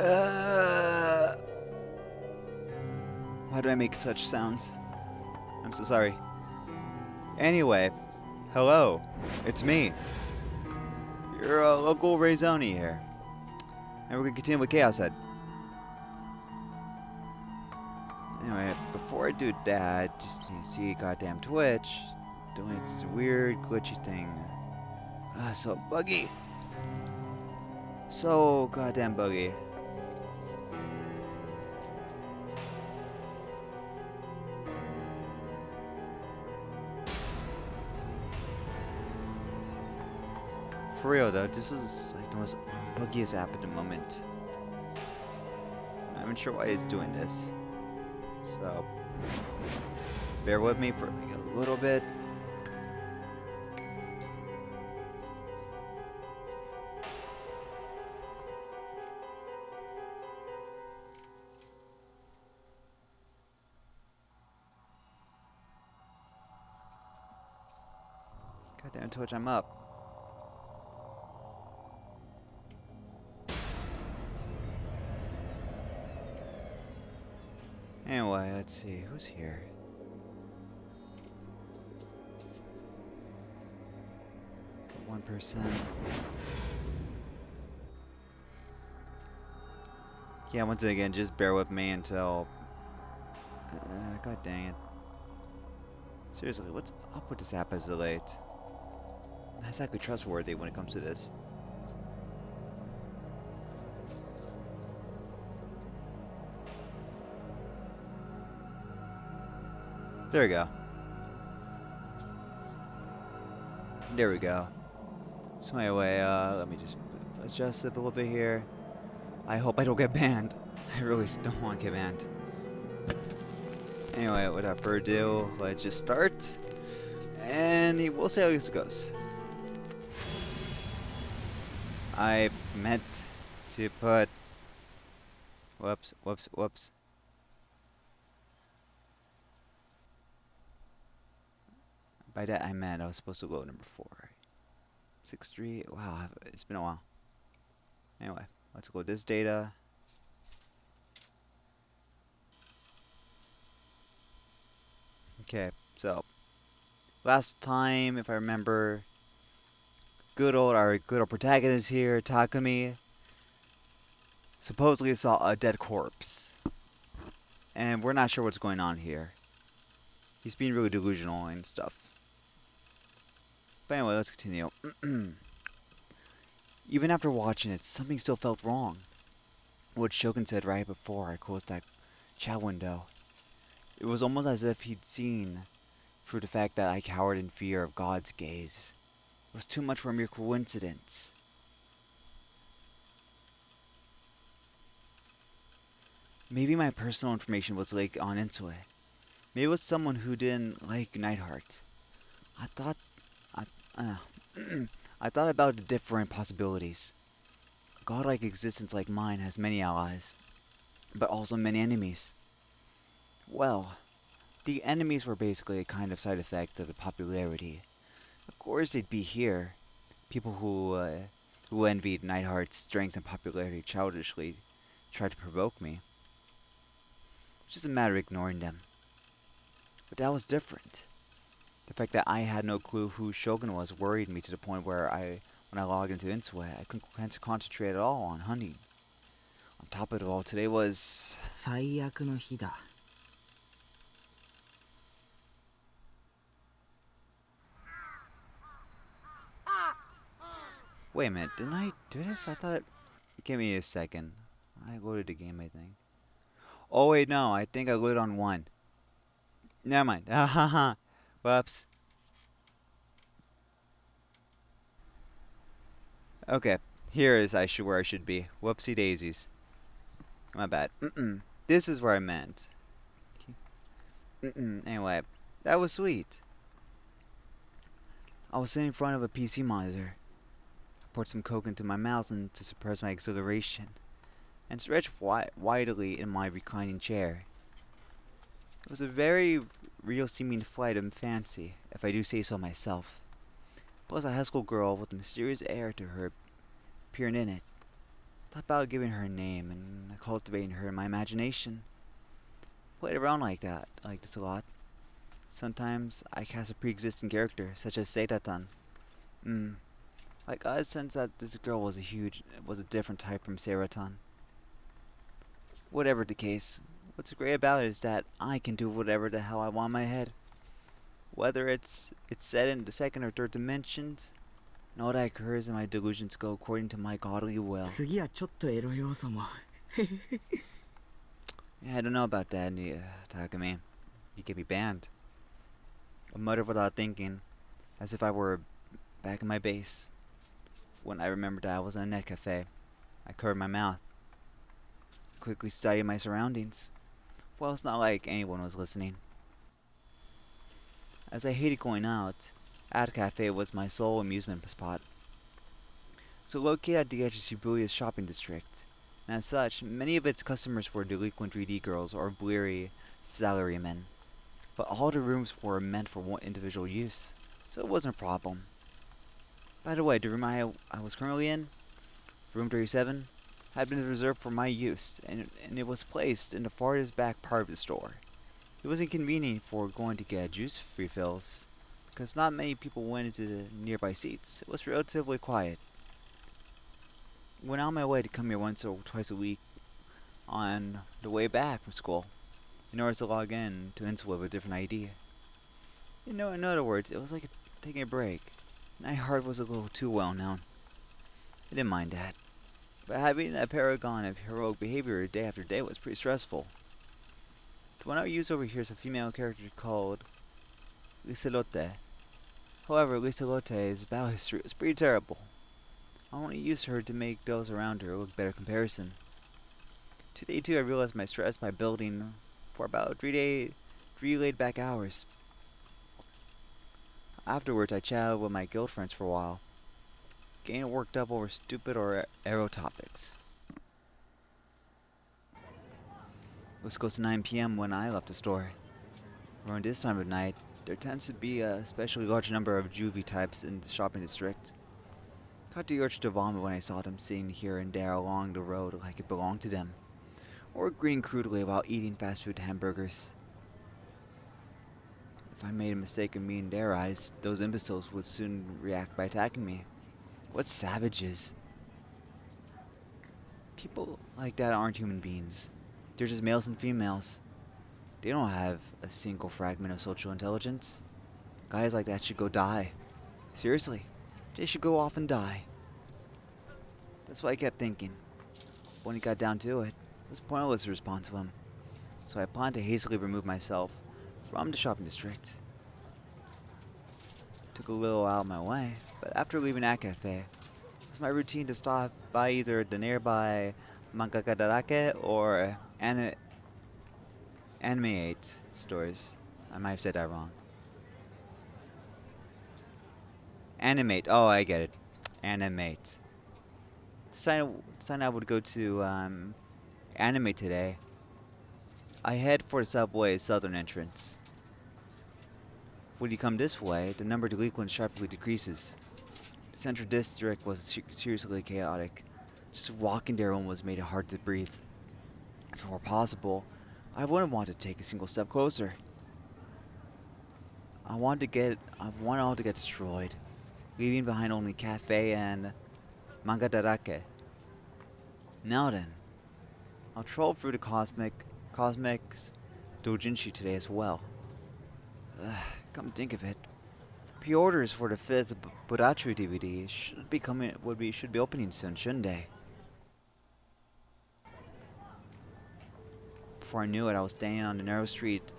Uh, why do I make such sounds? I'm so sorry. Anyway, hello. It's me, your local Raizoni here. And we're gonna continue with Chaos Head. Anyway, before I do that, just you see goddamn Twitch doing its weird glitchy thing. So buggy. So goddamn buggy. For real though, this is like the most buggiest app at the moment. I'm not sure why it's doing this. So bear with me for like a little bit. Goddamn Twitch, I'm up. Anyway, let's see, who's here? Got 1%. Yeah, once again, just bear with me until... God dang it. Seriously, what's up with this app as of late? Not exactly trustworthy when it comes to this. There we go. There we go. So anyway, let me just adjust it a little bit here. I hope I don't get banned. I really don't want to get banned. Anyway, without further ado, let's just start. And we'll see how this goes. I meant to put... Whoops, whoops, whoops. By that I meant I was supposed to go number 4. 6-3. Wow, it's been a while. Anyway, let's go this data. Okay, so last time, if I remember, our good old protagonist here, Takumi, supposedly saw a dead corpse, and we're not sure what's going on here. He's being really delusional and stuff. But anyway, let's continue. Even after watching it, something still felt wrong. What Shogun said right before I closed that chat window. It was almost as if he'd seen through the fact that I cowered in fear of God's gaze. It was too much for a mere coincidence. Maybe my personal information was leaked on into it. Maybe it was someone who didn't like Nightheart. I thought... I, uh, I thought about the different possibilities. A godlike existence like mine has many allies, but also many enemies. Well, the enemies were basically a kind of side effect of the popularity. Of course they'd be here. People who envied Nightheart's strength and popularity childishly tried to provoke me. It's just a matter of ignoring them. But that was different. The fact that I had no clue who Shogun was worried me to the point where when I logged into Insue, I couldn't concentrate at all on hunting. On top of it all, today was... 最悪の日だ。Wait a minute, didn't I do this? I thought it... Give me a second. I loaded the game, I think. Oh wait, no, I think I loaded on 1. Never mind. Haha. Whoops. Okay, here is where I should be. Whoopsie daisies. My bad. This is where I meant. Anyway, that was sweet. I was sitting in front of a PC monitor. I poured some coke into my mouth and to suppress my exhilaration, and stretched widely in my reclining chair. It was a very real-seeming flight of fancy, if I do say so myself. Plus a high school girl with a mysterious air to her appeared in it. Thought about giving her a name and cultivating her in my imagination. Played around like this a lot. Sometimes I cast a pre-existing character, such as Seitatan. Hmm. I got a sense that this girl was a different type from Seiratan. Whatever the case, what's great about it is that I can do whatever the hell I want in my head. Whether it's set in the second or third dimensions, and all that occurs in my delusions go according to my godly will. 次はちょっとエロ要素も Yeah, I don't know about that, Takumi. You could be banned. I muttered without thinking, as if I were back in my base. When I remembered that I was in a net cafe, I covered my mouth, quickly studied my surroundings. Well, it's not like anyone was listening. As I hated going out, Ad Cafe was my sole amusement spot. So located at the edge of Shibuya's shopping district, and as such, many of its customers were delinquent 3D girls or bleary salarymen. But all the rooms were meant for one individual use, so it wasn't a problem. By the way, the room I was currently in, room 37, had been reserved for my use, and it was placed in the farthest back part of the store. It was inconvenient for going to get juice refills, because not many people went into the nearby seats. It was relatively quiet. Went on my way to come here once or twice a week on the way back from school, in order to log in to Insula with a different ID. In other words, it was like taking a break. Nightheart was a little too well known. I didn't mind that. But having a paragon of heroic behavior day after day was pretty stressful. The one I use over here is a female character called Liselotte. However, Liselotte's battle history is pretty terrible. I only use her to make those around her look better comparison. Today too I realized my stress by building for about 3 laid back hours. Afterwards I chatted with my guild friends for a while, getting worked up over stupid or arrow topics. It was close to 9 p.m. when I left the store. Around this time of night, there tends to be a especially large number of juvie types in the shopping district. Caught the urge to vomit when I saw them sitting here and there along the road like it belonged to them, or grinning crudely while eating fast food hamburgers. If I made a mistake of me in their eyes, those imbeciles would soon react by attacking me. What savages! People like that aren't human beings. They're just males and females. They don't have a single fragment of social intelligence. Guys like that should go die. Seriously, they should go off and die. That's what I kept thinking. When it got down to it, it was pointless to respond to him. So I planned to hastily remove myself from the shopping district. Took a little out of my way, but after leaving that cafe, it was my routine to stop by either the nearby Mangakadarake or Animate stores. I might have said that wrong. Animate. Oh, I get it. Animate. Sign I would go to Animate today. I head for the subway's southern entrance. When you come this way, the number of delinquents sharply decreases. The central district was seriously chaotic. Just walking there almost made it hard to breathe. If it were possible, I wouldn't want to take a single step closer. I want all to get destroyed, leaving behind only cafe and Mangadarake. Now then, I'll troll through the cosmics doujinshi today as well. Come to think of it, pre-orders for the fifth Budachu DVD should be opening soon, shouldn't they? Before I knew it, I was standing on the narrow street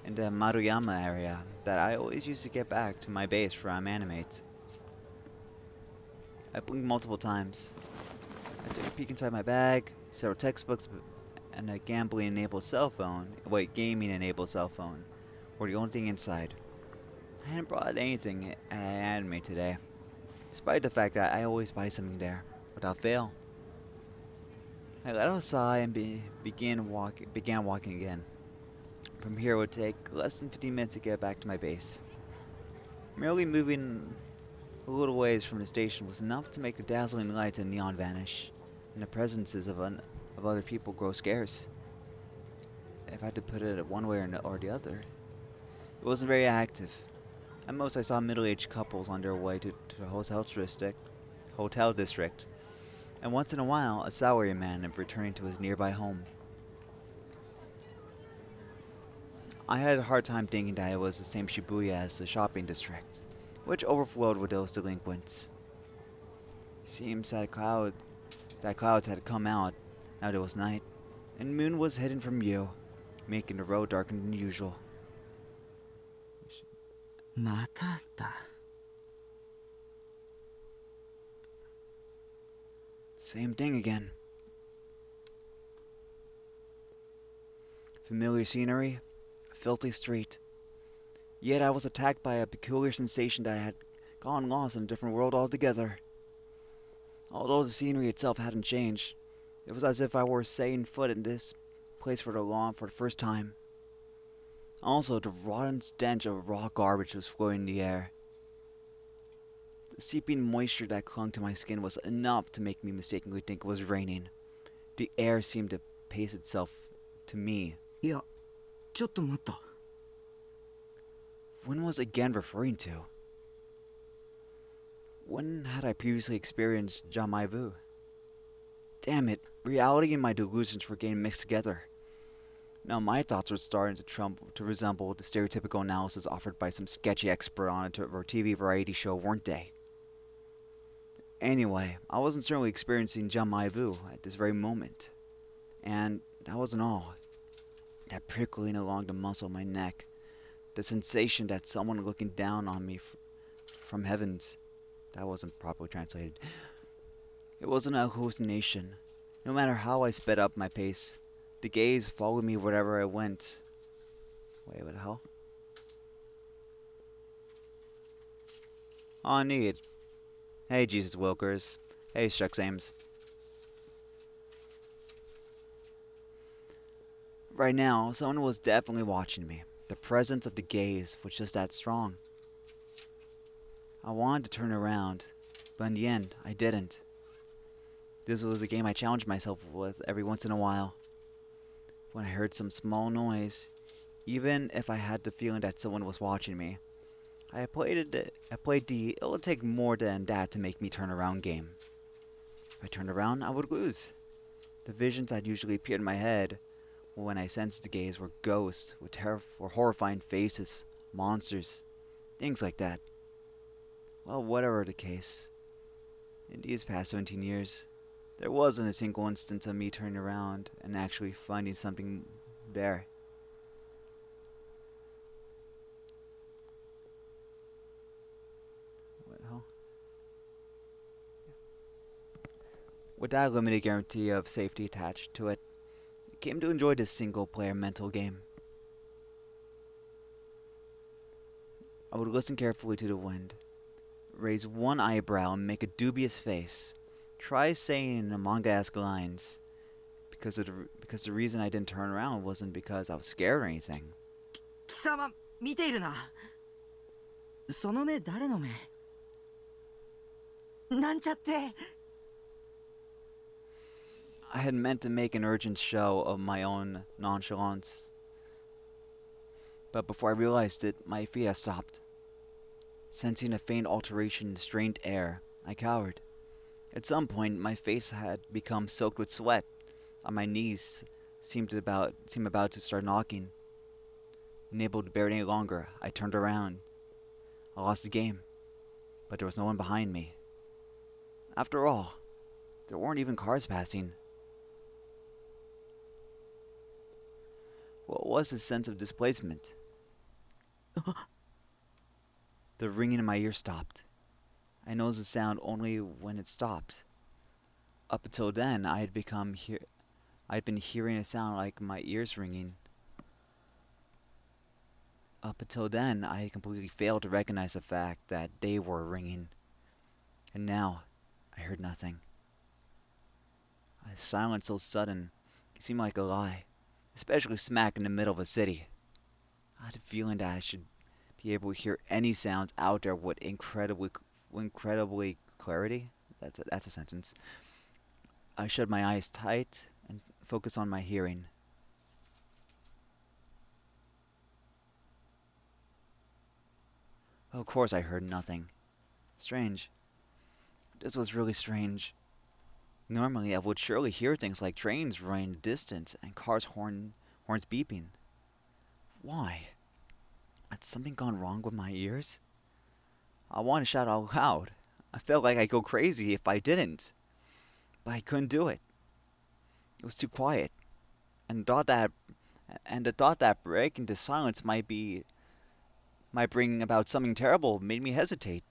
in the Maruyama area that I always used to get back to my base from Animate. I blinked multiple times. I took a peek inside my bag, several textbooks, and a gaming-enabled cell phone were the only thing inside. I hadn't brought anything at Anime today, despite the fact that I always buy something there, without fail. I let out a sigh and began walking again. From here it would take less than 15 minutes to get back to my base. Merely moving a little ways from the station was enough to make the dazzling lights and neon vanish. and the presences of other people grow scarce. If I had to put it one way or the other, it wasn't very active. At most, I saw middle-aged couples on their way to the hotel district, and once in a while, a salaryman returning to his nearby home. I had a hard time thinking that it was the same Shibuya as the shopping district, which overflowed with those delinquents. It seems that clouds had come out now that it was night, and the moon was hidden from view, making the road darker than usual. まただ。Same thing again. Familiar scenery, a filthy street. Yet I was attacked by a peculiar sensation that I had gone lost in a different world altogether. Although the scenery itself hadn't changed, it was as if I were setting foot in this place for the first time. Also, the rotten stench of raw garbage was floating in the air. The seeping moisture that clung to my skin was enough to make me mistakenly think it was raining. The air seemed to pace itself to me. いや、ちょっと待った。When was again referring to? When had I previously experienced jamais vu? Damn it, reality and my delusions were getting mixed together. Now my thoughts were starting to resemble the stereotypical analysis offered by some sketchy expert on a TV variety show, weren't they? Anyway, I wasn't certainly experiencing jamais vu at this very moment. And that wasn't all. That prickling along the muscle of my neck, the sensation that someone looking down on me from heavens, that wasn't properly translated. It wasn't a hallucination. No matter how I sped up my pace, the gaze followed me wherever I went. Wait, what the hell? On need. Hey, Jesus Wilkers. Hey, Shucks Ames. Right now, someone was definitely watching me. The presence of the gaze was just that strong. I wanted to turn around, but in the end, I didn't. This was a game I challenged myself with every once in a while. When I heard some small noise, even if I had the feeling that someone was watching me, I played the it'll take more than that to make me turn around game. If I turned around, I would lose. The visions that usually appeared in my head when I sensed the gaze were ghosts with horrifying faces, monsters, things like that. Well, whatever the case, in these past 17 years, there wasn't a single instance of me turning around and actually finding something there. What the hell? Without a limited guarantee of safety attached to it, I came to enjoy this single-player mental game. I would listen carefully to the wind, raise one eyebrow and make a dubious face, try saying in manga-esque lines, because the reason I didn't turn around wasn't because I was scared or anything. 貴様、見ているな。その目誰の目？なんちゃって。I had meant to make an urgent show of my own nonchalance, but before I realized it, my feet had stopped. Sensing a faint alteration in the strained air, I cowered. At some point, my face had become soaked with sweat, and my knees seemed about to start knocking. Unable to bear it any longer, I turned around. I lost the game, but there was no one behind me. After all, there weren't even cars passing. What was this sense of displacement? The ringing in my ear stopped. I noticed the sound only when it stopped. Up until then, I'd been hearing a sound like my ears ringing. Up until then, I had completely failed to recognize the fact that they were ringing. And now, I heard nothing. A silence so sudden, it seemed like a lie, especially smack in the middle of a city. I had a feeling that I should be able to hear any sounds out there with incredibly clarity. That's a sentence. I shut my eyes tight and focus on my hearing. Of course, I heard nothing. Strange. This was really strange. Normally, I would surely hear things like trains running in the distance and horns beeping. Why? Had something gone wrong with my ears? I wanted to shout out loud. I felt like I'd go crazy if I didn't, but I couldn't do it. It was too quiet, and the thought that breaking the silence might bring about something terrible made me hesitate.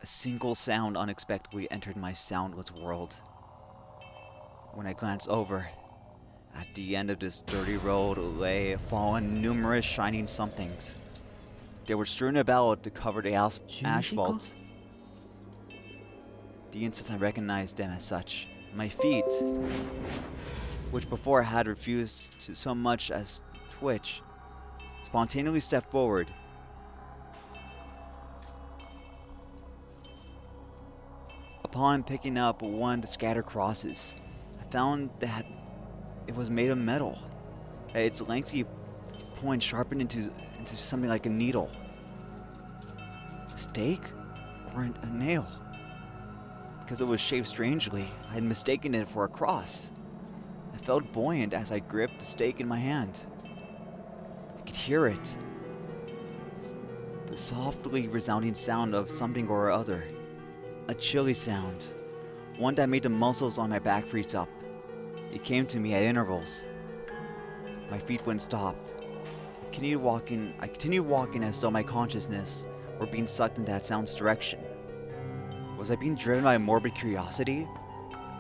A single sound unexpectedly entered my soundless world. When I glanced over, at the end of this dirty road lay fallen numerous shining somethings. They were strewn about to cover the 十字架 asphalt. The instant I recognized them as such, my feet, which before had refused to so much as twitch, spontaneously stepped forward. Upon picking up one of the scattered crosses, I found that it was made of metal. Its lengthy point sharpened into something like a needle. A stake? Or a nail? Because it was shaped strangely, I had mistaken it for a cross. I felt buoyant as I gripped the stake in my hand. I could hear it. The softly resounding sound of something or other. A chilly sound. One that made the muscles on my back freeze up. It came to me at intervals. My feet wouldn't stop. I continued walking as though my consciousness were being sucked in that sound's direction. Was I being driven by morbid curiosity?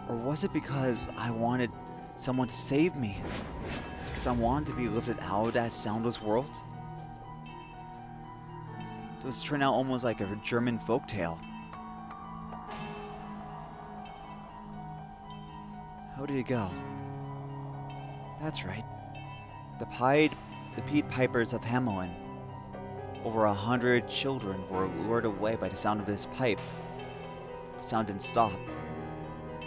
Or was it because I wanted someone to save me? Because I wanted to be lifted out of that soundless world? This turned out almost like a German folktale. How did it go? That's right. The Pied Pipers of Hamelin. Over 100 children were lured away by the sound of his pipe. The sound didn't stop.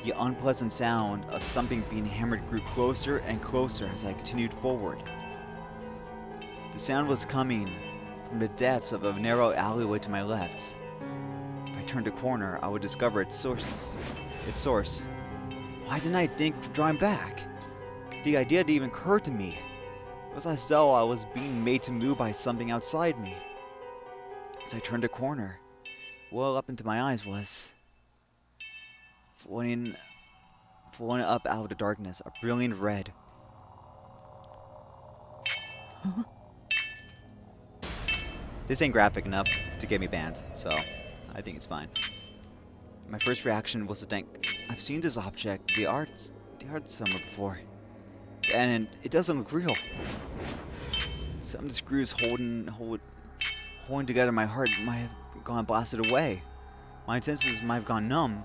The unpleasant sound of something being hammered grew closer and closer as I continued forward. The sound was coming from the depths of a narrow alleyway to my left. If I turned a corner, I would discover its source. Why didn't I think of drawing back? The idea didn't even occur to me. It was as though I was being made to move by something outside me. As I turned a corner, well up into my eyes was flowing up out of the darkness, a brilliant red. This ain't graphic enough to get me banned, so I think it's fine. My first reaction was to think, I've seen this object, the art somewhere before. And it doesn't look real. Some of the screws holding together my heart might have gone blasted away. My senses might have gone numb.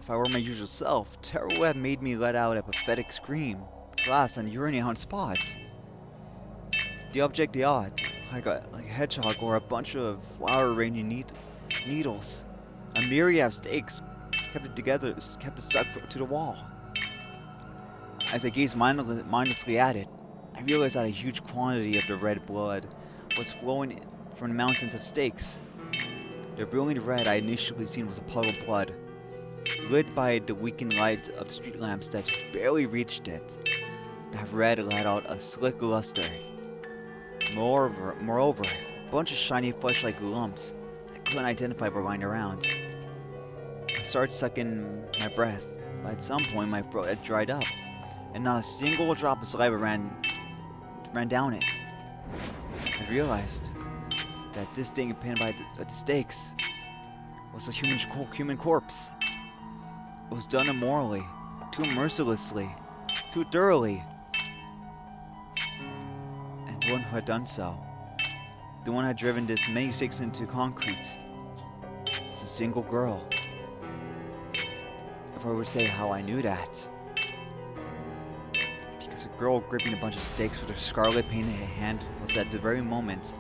If I were my usual self, terror would have made me let out a pathetic scream, collapse and urinate on spot. The object like a hedgehog or a bunch of flower-arranging needles. A myriad of stakes kept it stuck to the wall. As I gazed mindlessly at it, I realized that a huge quantity of the red blood was flowing from the mountains of stakes. The brilliant red I initially seen was a puddle of blood, lit by the weakened light of the street lamps that just barely reached it. That red let out a slick luster. Moreover, a bunch of shiny flesh-like lumps I couldn't identify were lying around. I started sucking my breath, but at some point my throat had dried up, and not a single drop of saliva ran down it. I realized that this thing pinned by the stakes was a human corpse. It was done immorally, too mercilessly, too thoroughly. And the one who had done so, the one who had driven this many stakes into concrete, was a single girl. If I were to say how I knew that, because a girl gripping a bunch of stakes with her scarlet painted hand was at the very moment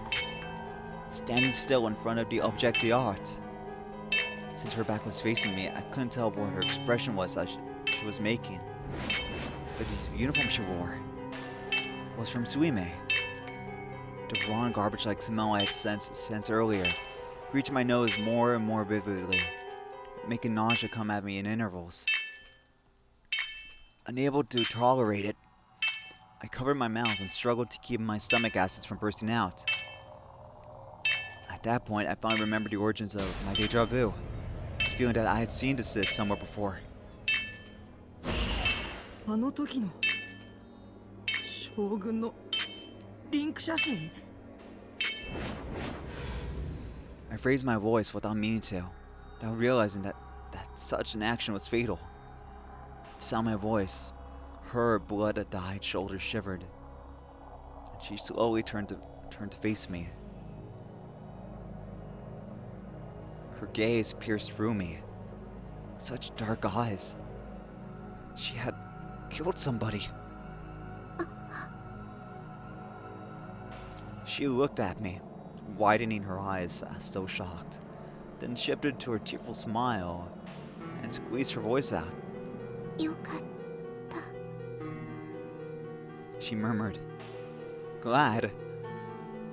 standing still in front of the object d'art. Since her back was facing me, I couldn't tell what her expression was as she was making. But the uniform she wore was from Suime. The raw and garbage-like smell I had sensed earlier reached my nose more and more vividly, making nausea come at me in intervals. Unable to tolerate it, I covered my mouth and struggled to keep my stomach acids from bursting out. At that point, I finally remembered the origins of my deja vu, the feeling that I had seen this somewhere before. あの時の将軍のリンク写真。 I raised my voice without meaning to, without realizing that such an action was fatal. The sound of my voice, her blood-dyed shoulders shivered, and she slowly turned to face me. Her gaze pierced through me. Such dark eyes. She had killed somebody. She looked at me, widening her eyes as though shocked, then shifted to her tearful smile and squeezed her voice out. よかった。 She murmured. Glad?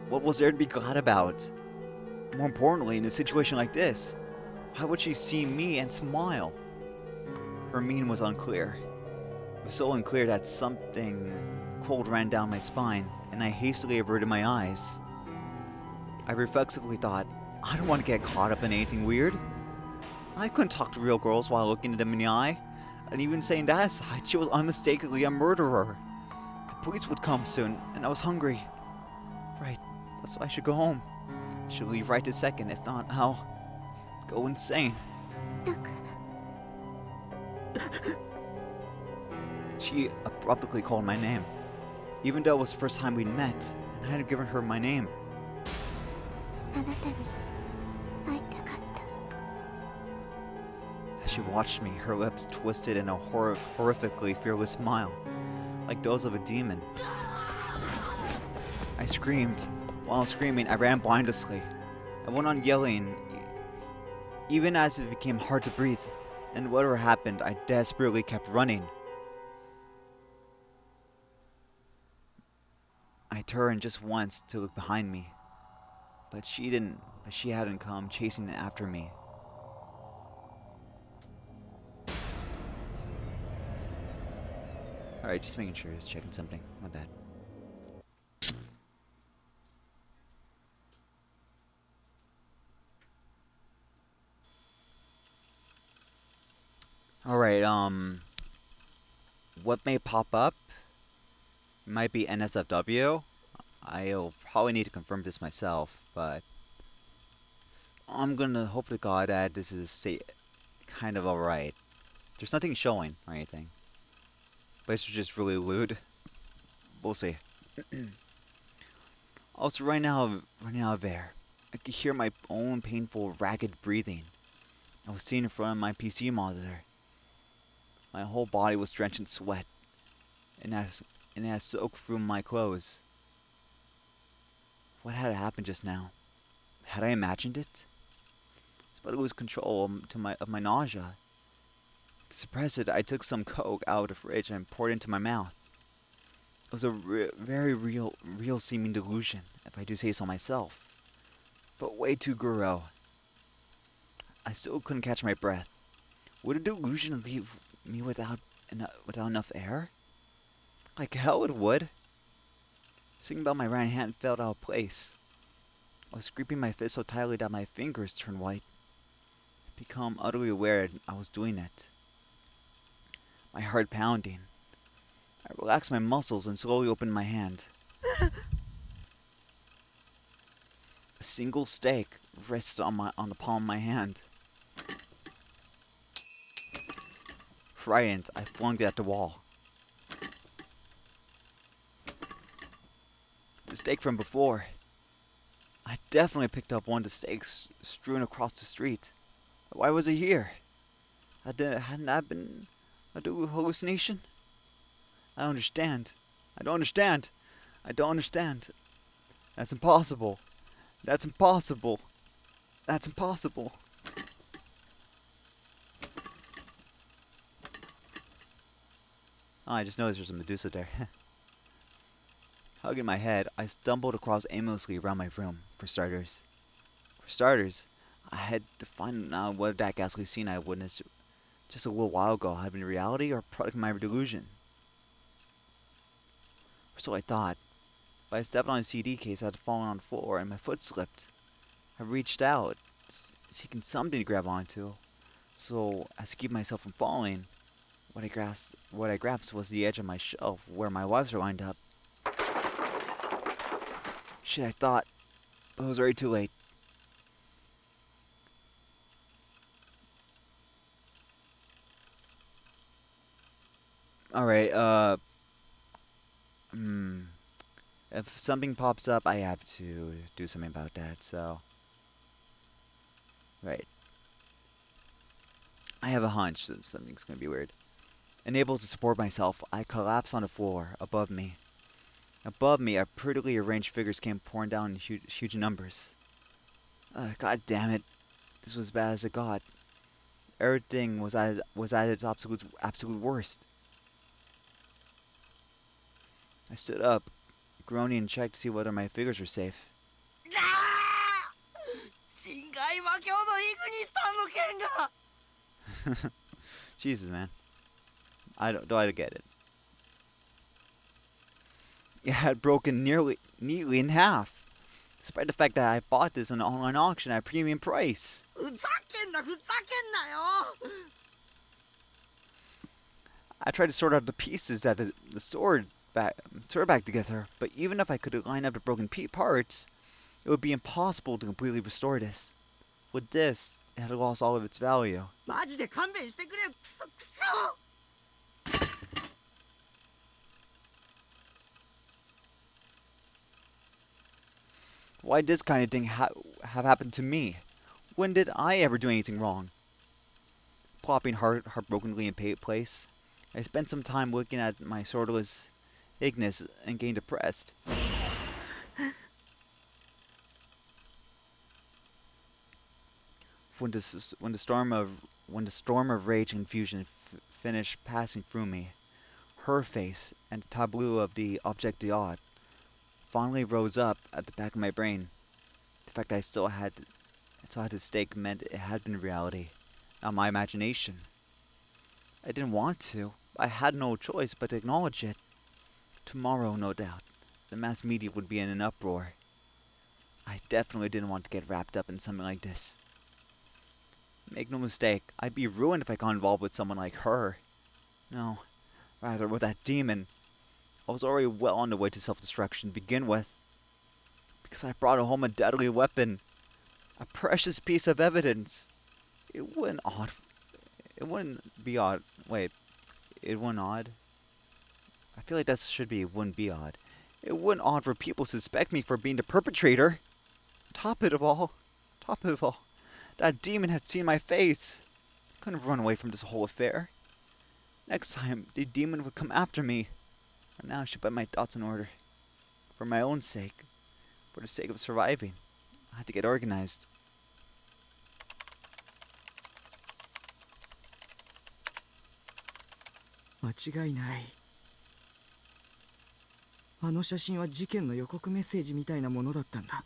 What was there to be glad about? More importantly, in a situation like this, why would she see me and smile? Her meaning was unclear. It was so unclear that something cold ran down my spine, and I hastily averted my eyes. I reflexively thought, I don't want to get caught up in anything weird. I couldn't talk to real girls while looking at them in the eye, and even saying that aside, she was unmistakably a murderer. The police would come soon, and I was hungry. Right, that's why I should go home. I should leave right this second, if not, I'll go insane. たく She abruptly called my name, even though it was the first time we'd met, and I hadn't given her my name. あなたに会いたかった。 As she watched me, her lips twisted in a horrifically fearless smile, like those of a demon. I screamed. While screaming, I ran blindlessly. I went on yelling, even as it became hard to breathe, and whatever happened, I desperately kept running. I turned just once to look behind me, but she hadn't come chasing after me. Alright, just making sure, just checking something. My bad. Alright, what may pop up might be NSFW. I'll probably need to confirm this myself, but I'm gonna hope to God that this is kind of alright. There's nothing showing or anything. But it's just really lewd. We'll see. Also, right now of air, I could hear my own painful, ragged breathing. I was sitting in front of my PC monitor. My whole body was drenched in sweat, and it had soaked through my clothes. What had happened just now? Had I imagined it? But it was control of my nausea. To suppress it, I took some Coke out of the fridge and poured it into my mouth. It was a very real seeming delusion, if I do say so myself. But way too guru. I still couldn't catch my breath. Would a delusion leave me without enough air? Like hell it would. Something about my right hand felt out of place. I was gripping my fist so tightly that my fingers turned white. I became utterly aware that I was doing it. My heart pounding. I relaxed my muscles and slowly opened my hand. A single stake rested on the palm of my hand. Frightened, I flung it at the wall. The stake from before. I definitely picked up one of the stakes strewn across the street. Why was it here? Hadn't that been a hallucination? I don't understand. I don't understand. I don't understand. That's impossible. That's impossible. That's impossible. Oh, I just noticed there's a Medusa there. Hugging my head, I stumbled across aimlessly around my room, for starters. For starters, I had to find out whether that ghastly scene I witnessed just a little while ago had been reality or a product of my delusion. Or so I thought. But I stepped on a CD case that had fallen on the floor and my foot slipped. I reached out, seeking something to grab onto. So, as to keep myself from falling, what I grasped was the edge of my shelf where my wives were lined up. Shit, I thought, but it was already too late. Alright, hmm. If something pops up, I have to do something about that, so. Right. I have a hunch that something's gonna be weird. Unable to support myself, I collapsed on the floor above me. Above me, a prettily arranged figures came pouring down in huge numbers. God damn it. This was as bad as it got. Everything was at its absolute worst. I stood up, groaning and checked to see whether my figures were safe. 侵害魔境のイグニスさんの剣が Jesus, man. I don't get it. It had broken neatly in half, despite the fact that I bought this on an online auction at a premium price. ふざけんなよ I tried to sort out the pieces that the sword back together, but even if I could line up the broken parts, it would be impossible to completely restore this. With this, it had lost all of its value. マジで勘弁してくれよクソクソ Why did this kind of thing have happened to me? When did I ever do anything wrong? Plopping heartbrokenly in place, I spent some time looking at my swordless Ignis and getting depressed. When the storm of rage and confusion finished passing through me, her face and the tableau of the object d'art finally rose up at the back of my brain. The fact that I still had to stake meant it had been reality, not my imagination. I didn't want to. I had no choice but to acknowledge it. Tomorrow, no doubt, the mass media would be in an uproar. I definitely didn't want to get wrapped up in something like this. Make no mistake, I'd be ruined if I got involved with someone like her. No, rather with that demon. I was already well on the way to self-destruction to begin with. Because I brought home a deadly weapon. A precious piece of evidence. It wouldn't be odd. Wait, it wouldn't odd? I feel like that should be it wouldn't be odd. It wouldn't odd for people to suspect me for being the perpetrator. Top it of all, that demon had seen my face. I couldn't run away from this whole affair. Next time, the demon would come after me. And now I should put my thoughts in order. For my own sake. For the sake of surviving. I had to get organized. 間違いないあの写真は事件の予告メッセージみたいなものだったんだ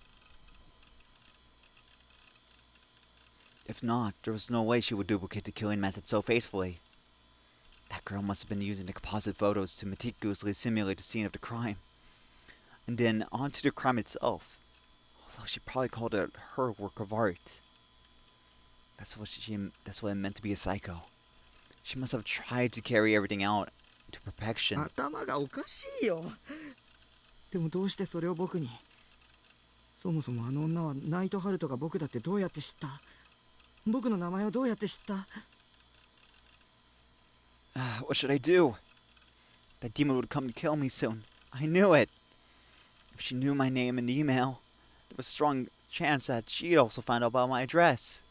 If not, there was no way she would duplicate the killing method so faithfully. That girl must have been using the composite photos to meticulously simulate the scene of the crime. And then onto the crime itself. Although she probably called it her work of art. That's what it meant to be a psycho. She must have tried to carry everything out to perfection. 頭がおかしいよでもどうしてそれを僕にそもそもあの女はナイトハルトが僕だってどうやって知った僕の名前をどうやって知った What should I do? That demon would come to kill me soon. I knew it. If she knew my name and email, there was a strong chance that she'd also find out about my address.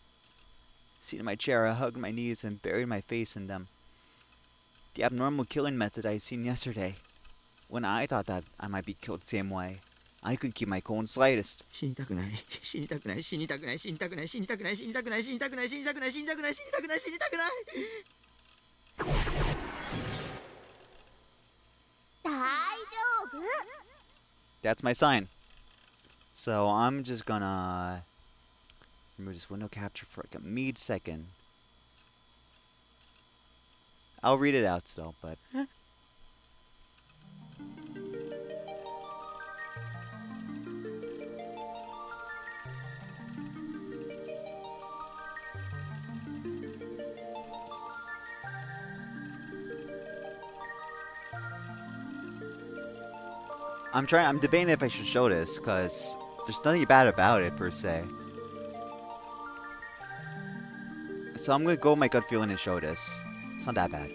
Seated in my chair, I hugged my knees and buried my face in them. The abnormal killing method I had seen yesterday. When I thought that I might be killed the same way, I couldn't keep my cool in the slightest. 死にたくない死にたくない死にたくない死にたくない死にたくない死にたくない死にたくない死にたくない死にたくない死にたくない死にたくない死にたくない That's my sign. So I'm just gonna remove this window capture for like a mead second. I'll read it out still, but I'm debating if I should show this, because there's nothing bad about it per se. So I'm gonna go with my gut feeling and show this. It's not that bad.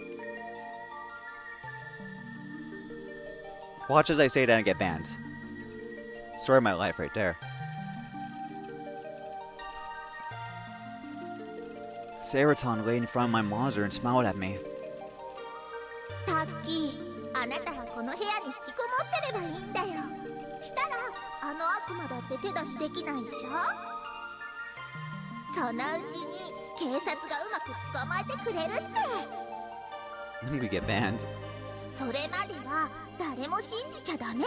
Watch as I say that and get banned. Story of my life right there. Saraton lay in front of my monitor and smiled at me. タッキー、あなたはこの部屋に引きこもってればいいんだよ。したらあの悪魔だって手出しできないっしょ。そのうちに警察がうまく捕まえてくれるって。 I'm gonna get banned. それまでは誰も信じちゃダメ。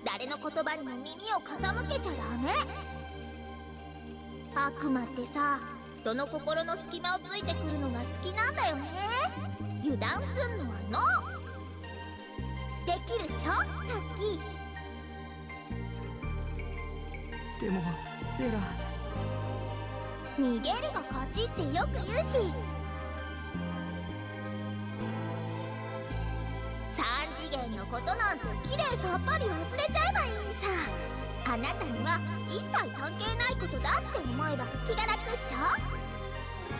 誰の言葉にも耳を傾けちゃダメ。悪魔ってさ、人の心の隙間をついてくるのが好きなんだよね。油断すんのはノー。できるっしょ、タッキー。でもセーラ、逃げるが勝ちってよく言うし、三次元のことなんてきれいさっぱり忘れちゃえばいいさ。あなたには一切関係ないことだって思えば気が楽っしょ。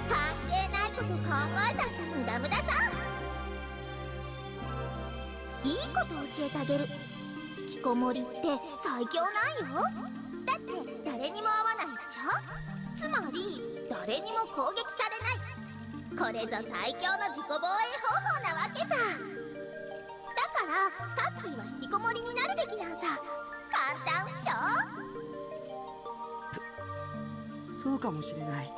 関係ないこと考えたって無駄無駄さ。いいこと教えてあげる。引きこもりって最強なんよ。だって誰にも会わないっしょ。つまり誰にも攻撃されない。これぞ最強の自己防衛方法なわけさ。だからタッキーは引きこもりになるべきなんさ。簡単っしょ。そうかもしれない。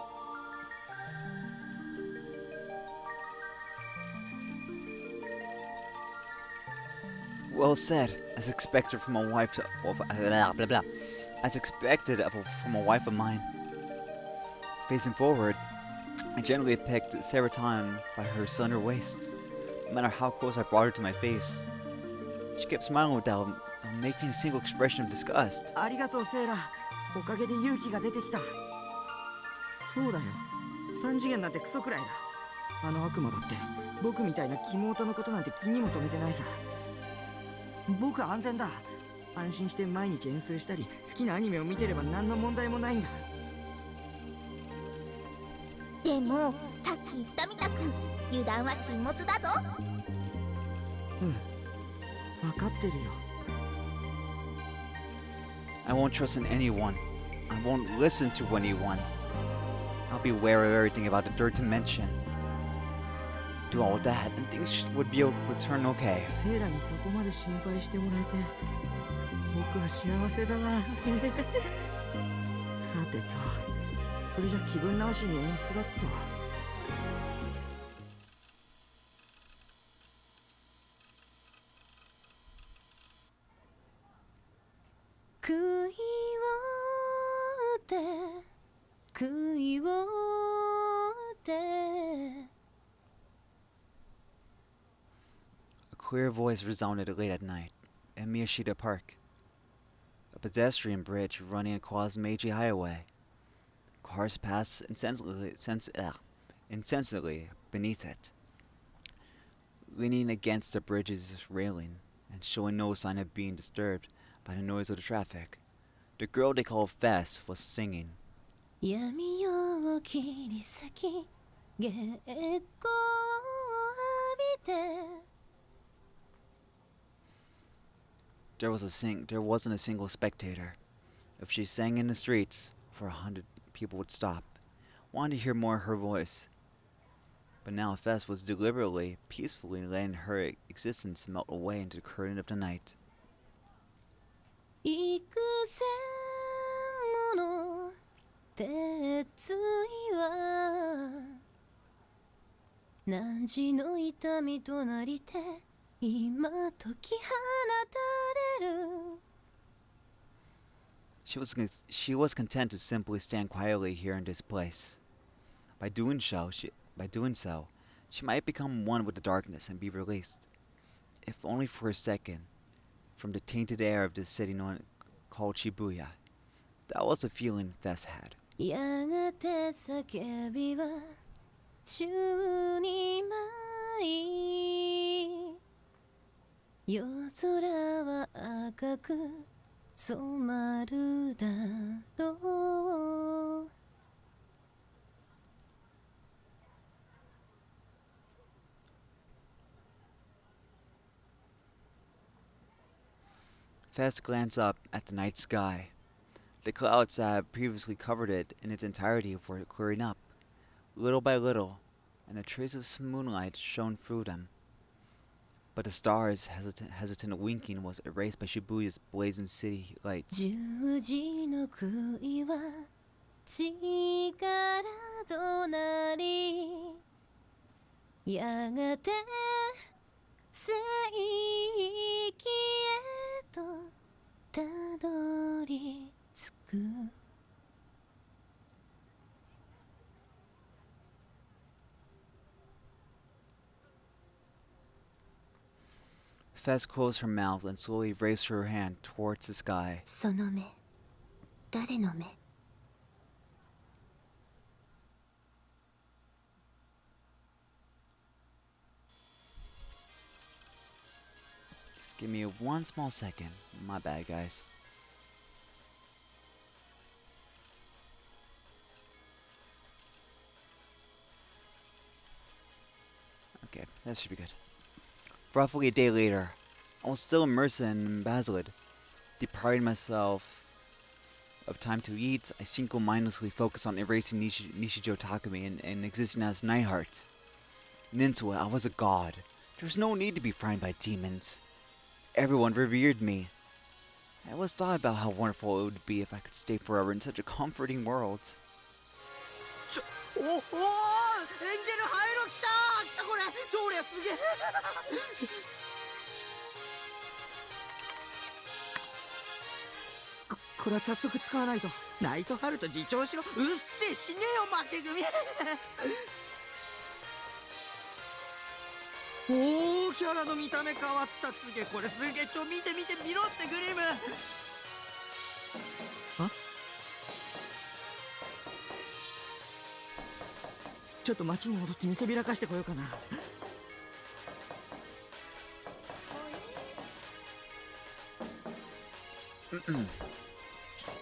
Well said, as expected from a wife blah, blah, blah. As expected from a wife of mine. Facing forward, I gently picked Saraton by her slender waist. No matter how close I brought her to my face, she kept smiling without making a single expression of disgust. ありがとうセーラ、おかげで勇気が出てきた。そうだよ、三次元なんてクソくらいだ。あの悪魔だって僕みたいなキモオタのことなんて気にも留めてないさ。僕は安全だ。安心して毎日演奏したり好きなアニメを見てれば何の問題もないんだ。でもさっき言ったみたく油断は禁物だぞ。うん、分かってるよ。I won't trust in anyone. I won't listen to anyone. I'll be aware of everything about the third dimension. Do all that, and things would turn okay. セーラにそこまで心配してもらえて僕は幸せだな。さてと、それじゃ気分直しに演出だっと。杭を打て杭を打て A clear voice resounded late at night in Miyashita Park. A pedestrian bridge running across Meiji Highway. Cars passed incessantly beneath it, leaning against the bridge's railing and showing no sign of being disturbed by the noise of the traffic. The girl they called Fess was singing. 闇夜を切り裂き月光を浴びて There wasn't a single spectator. If she sang in the streets, for 100 people would stop, wanting to hear more of her voice. But now Fess was deliberately, peacefully letting her existence melt away into the curtain of the night. 幾千もの鉄鎚は何時の痛みとなりて今解き放たれる She was content to simply stand quietly here in this place. By doing so, she might become one with the darkness and be released, if only for a second, from the tainted air of this city called Shibuya. That was a feeling Fess had. やがて叫びは宙に舞い夜空は赤く染まるだろう Fess glanced up at the night sky. The clouds that had previously covered it in its entirety were clearing up, little by little, and a trace of moonlight shone through them. But the stars' hesitant winking was erased by Shibuya's blazing city lights. 十字の杭は力となりやがて聖域へとたどり着く Fess closed her mouth and slowly raised her hand towards the sky. その目誰の目 Just give me one small second. My bad, guys. Okay, that should be good. Roughly a day later, I was still immersed in Basilid. Depriving myself of time to eat, I single-mindedly focused on erasing Nishijo Takumi and existing as Nightheart. And into it, I was a god. There was no need to be frightened by demons. Everyone revered me. I always thought about how wonderful it would be if I could stay forever in such a comforting world. おおエンジェルハイロ来たこれ超レアすげえこれは早速使わないとナイトハルト自重しろうっせえ死ねよ負け組おおキャラの見た目変わったすげえこれすげえ見て見ろってグリムあちょっと街に戻って見せびらかしてこようかな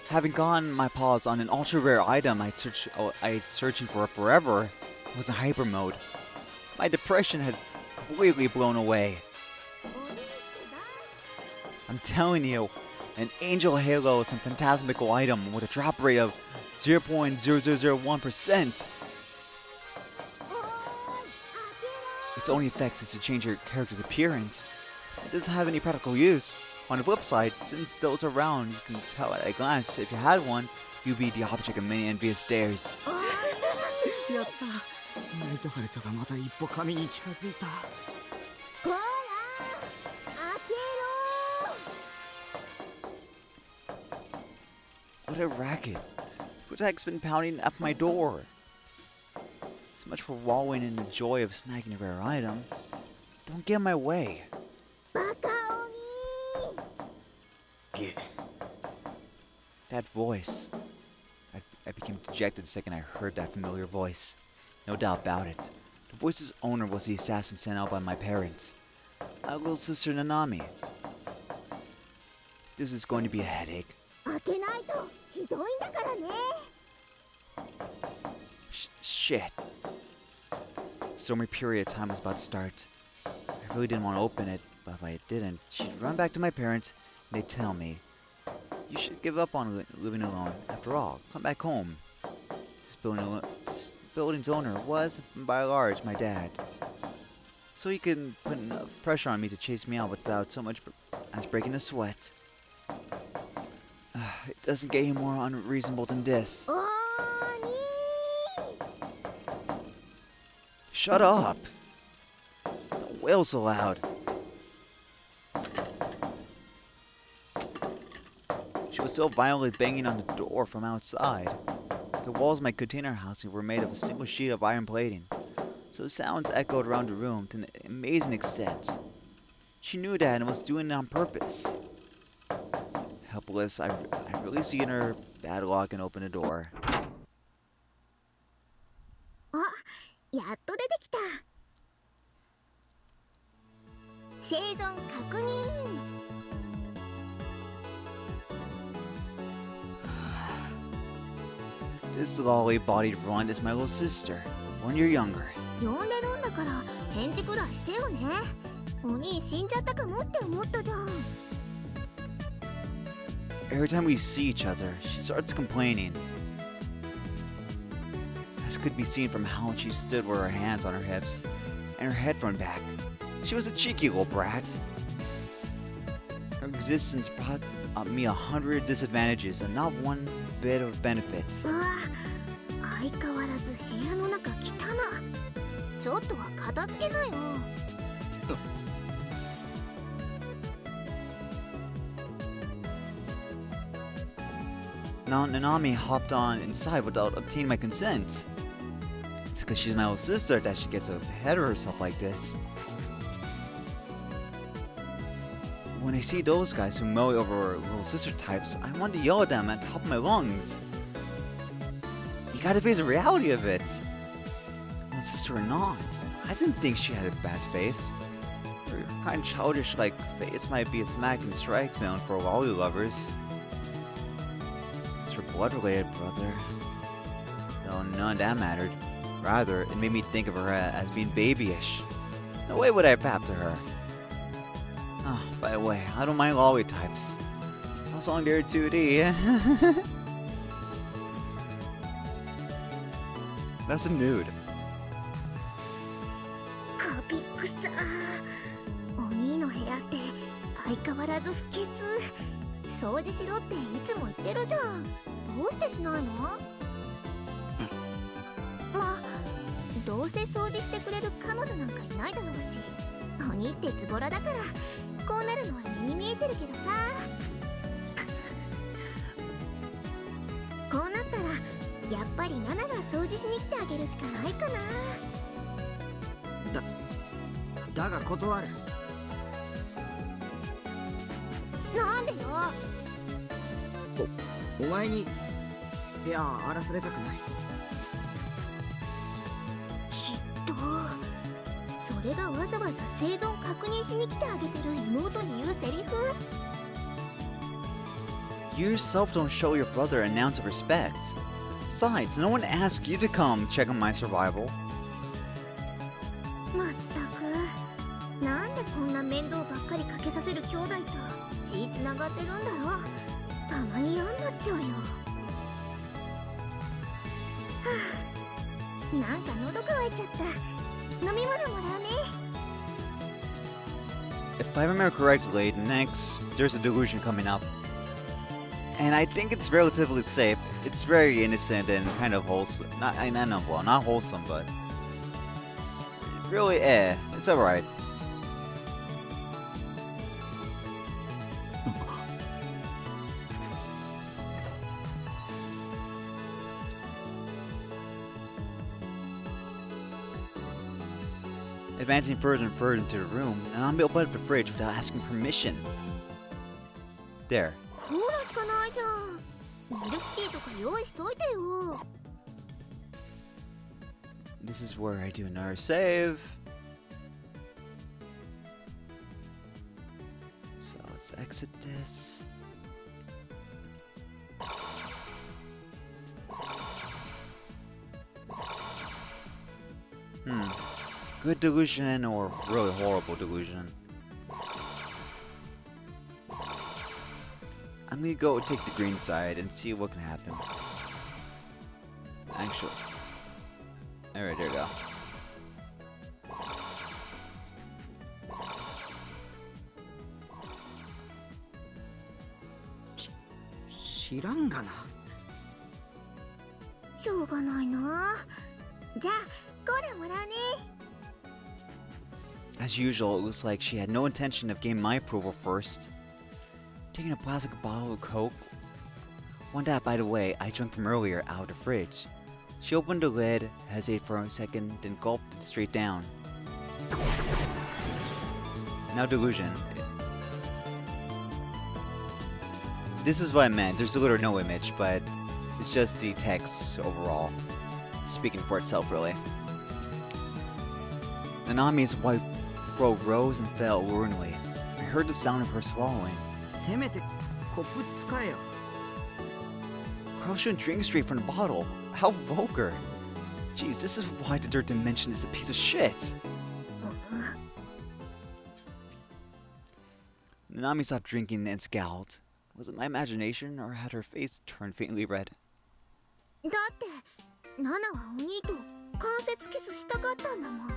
Having gotten my paws on an ultra-rare item I'd searching for forever was in hyper mode. My depression had completely blown away. I'm telling you, an Angel Halo is some phantasmical item with a drop rate of 0.0001%. Its only effect is to change your character's appearance. It doesn't have any practical use. On the flip side, since those around you can tell at a glance if you had one, you'd be the object of many envious stares. やったナイトハルトがまた一歩神に近づいた こら開けろ What a racket. Protect's been pounding at my door. So much for wallowing in the joy of snagging a rare item. Don't get in my way. バカ鬼 That voice. I became dejected the second I heard that familiar voice. No doubt about it. The voice's owner was the assassin sent out by my parents. My little sister Nanami. This is going to be a headache. 開けないとひどいんだからね Shit. Stormy period of time was about to start. I really didn't want to open it, but if I didn't, she'd run back to my parents and they'd tell me, "You should give up on living alone. After all, come back home." This building's owner was, by and large, my dad. So he could put enough pressure on me to chase me out without so much as breaking a sweat. It doesn't get any more unreasonable than this. おーに Shut up! Don't wail so loud. She was still violently banging on the door from outside. The walls of my container housing were made of a single sheet of iron plating, so sounds echoed around the room to an amazing extent. She knew that and was doing it on purpose. Helpless, I released the inner padlock and opened the door. あ、やっと出てきた。生存確認。This lolly-bodied runt is my little sister, 1 year younger. 呼んでるんだから返事くらいしてよね。お兄死んじゃったかもって思ったじゃん。Every time we see each other, she starts complaining. As could be seen from how she stood with her hands on her hips and her head thrown back. She was a cheeky little brat. Her existence brought me 100 disadvantages and not one bit of benefit. うわ、相変わらず部屋の中汚な。ちょっとは片付けなよ。Now Nanami hopped on inside without obtaining my consent. It's because she's my little sister that she gets ahead of herself like this. When I see those guys who mow over little sister types, I want to yell at them at the top of my lungs. You gotta face the reality of it. My sister or not, I didn't think she had a bad face. Her kind of childish-like face might be a smacking strike zone for lolly lovers. It's her blood-related brother. Though none of that mattered. Rather, it made me think of her as being babyish. No way would I pap to her. Oh, by the way, I don't mind lolly types. How long they're 2D? That's a nude. カピックさ。お兄の部屋って相変わらず不潔。掃除しろっていつも言ってるじゃん。どうしてしないの？まあ、どうせ掃除してくれる彼女なんかいないだろうし。お兄ってズボラだからこうなるのは目に見えてるけどさ。こうなったらやっぱりナナが掃除しに来てあげるしかないかな。だが断る。なんでよ。お前に部屋荒らされたくない。きっとそれがわざわざ生存確認しに来てあげてる妹に言うセリフ。 You yourself don't show your brother an ounce of respect. Besides, no one asked you to come check on my survival. まったくなんでこんな面倒ばっかりかけさせる兄弟と血つながってるんだろう。たまに嫌になっちゃうよ。はあ、なんか喉乾いちゃった。飲み物もらうね。 If I remember correctly, next, there's a delusion coming up. And I think it's relatively safe. It's very innocent and kind of wholesome. Not wholesome, but it's really it's alright. Advancing further and further into the room, and I'm opening up the fridge without asking permission. There. コーラしかないじゃん。ミルクティーとか用意しといてよ。 This is where I do another save. So let's exit this. Good delusion or really horrible delusion? I'm gonna go take the green side and see what can happen. Actually, alright, there we go. Ch- 知らんがな。しょうがないな。じゃあコーラもらうね。 As usual, it looks like she had no intention of gaining my approval first. Taking a plastic bottle of Coke One that, by the way, I drank from earlier out of the fridge. She opened the lid, hesitated for a second, then gulped it straight down. Now delusion. This is what I meant. There's literally no image, but it's just the text overall, speaking for itself, really. Nanami's white throat rose and fell alluringly. I heard the sound of her swallowing. せめてコップ使えよ。 Girls shouldn't drink straight from the bottle. How vulgar. Jeez, this is why the third dimension is a piece of shit. Nanami stopped drinking and scowled. Was it my imagination, or had her face turned faintly red? だってナナはお兄と関節キスしたかったんだもん。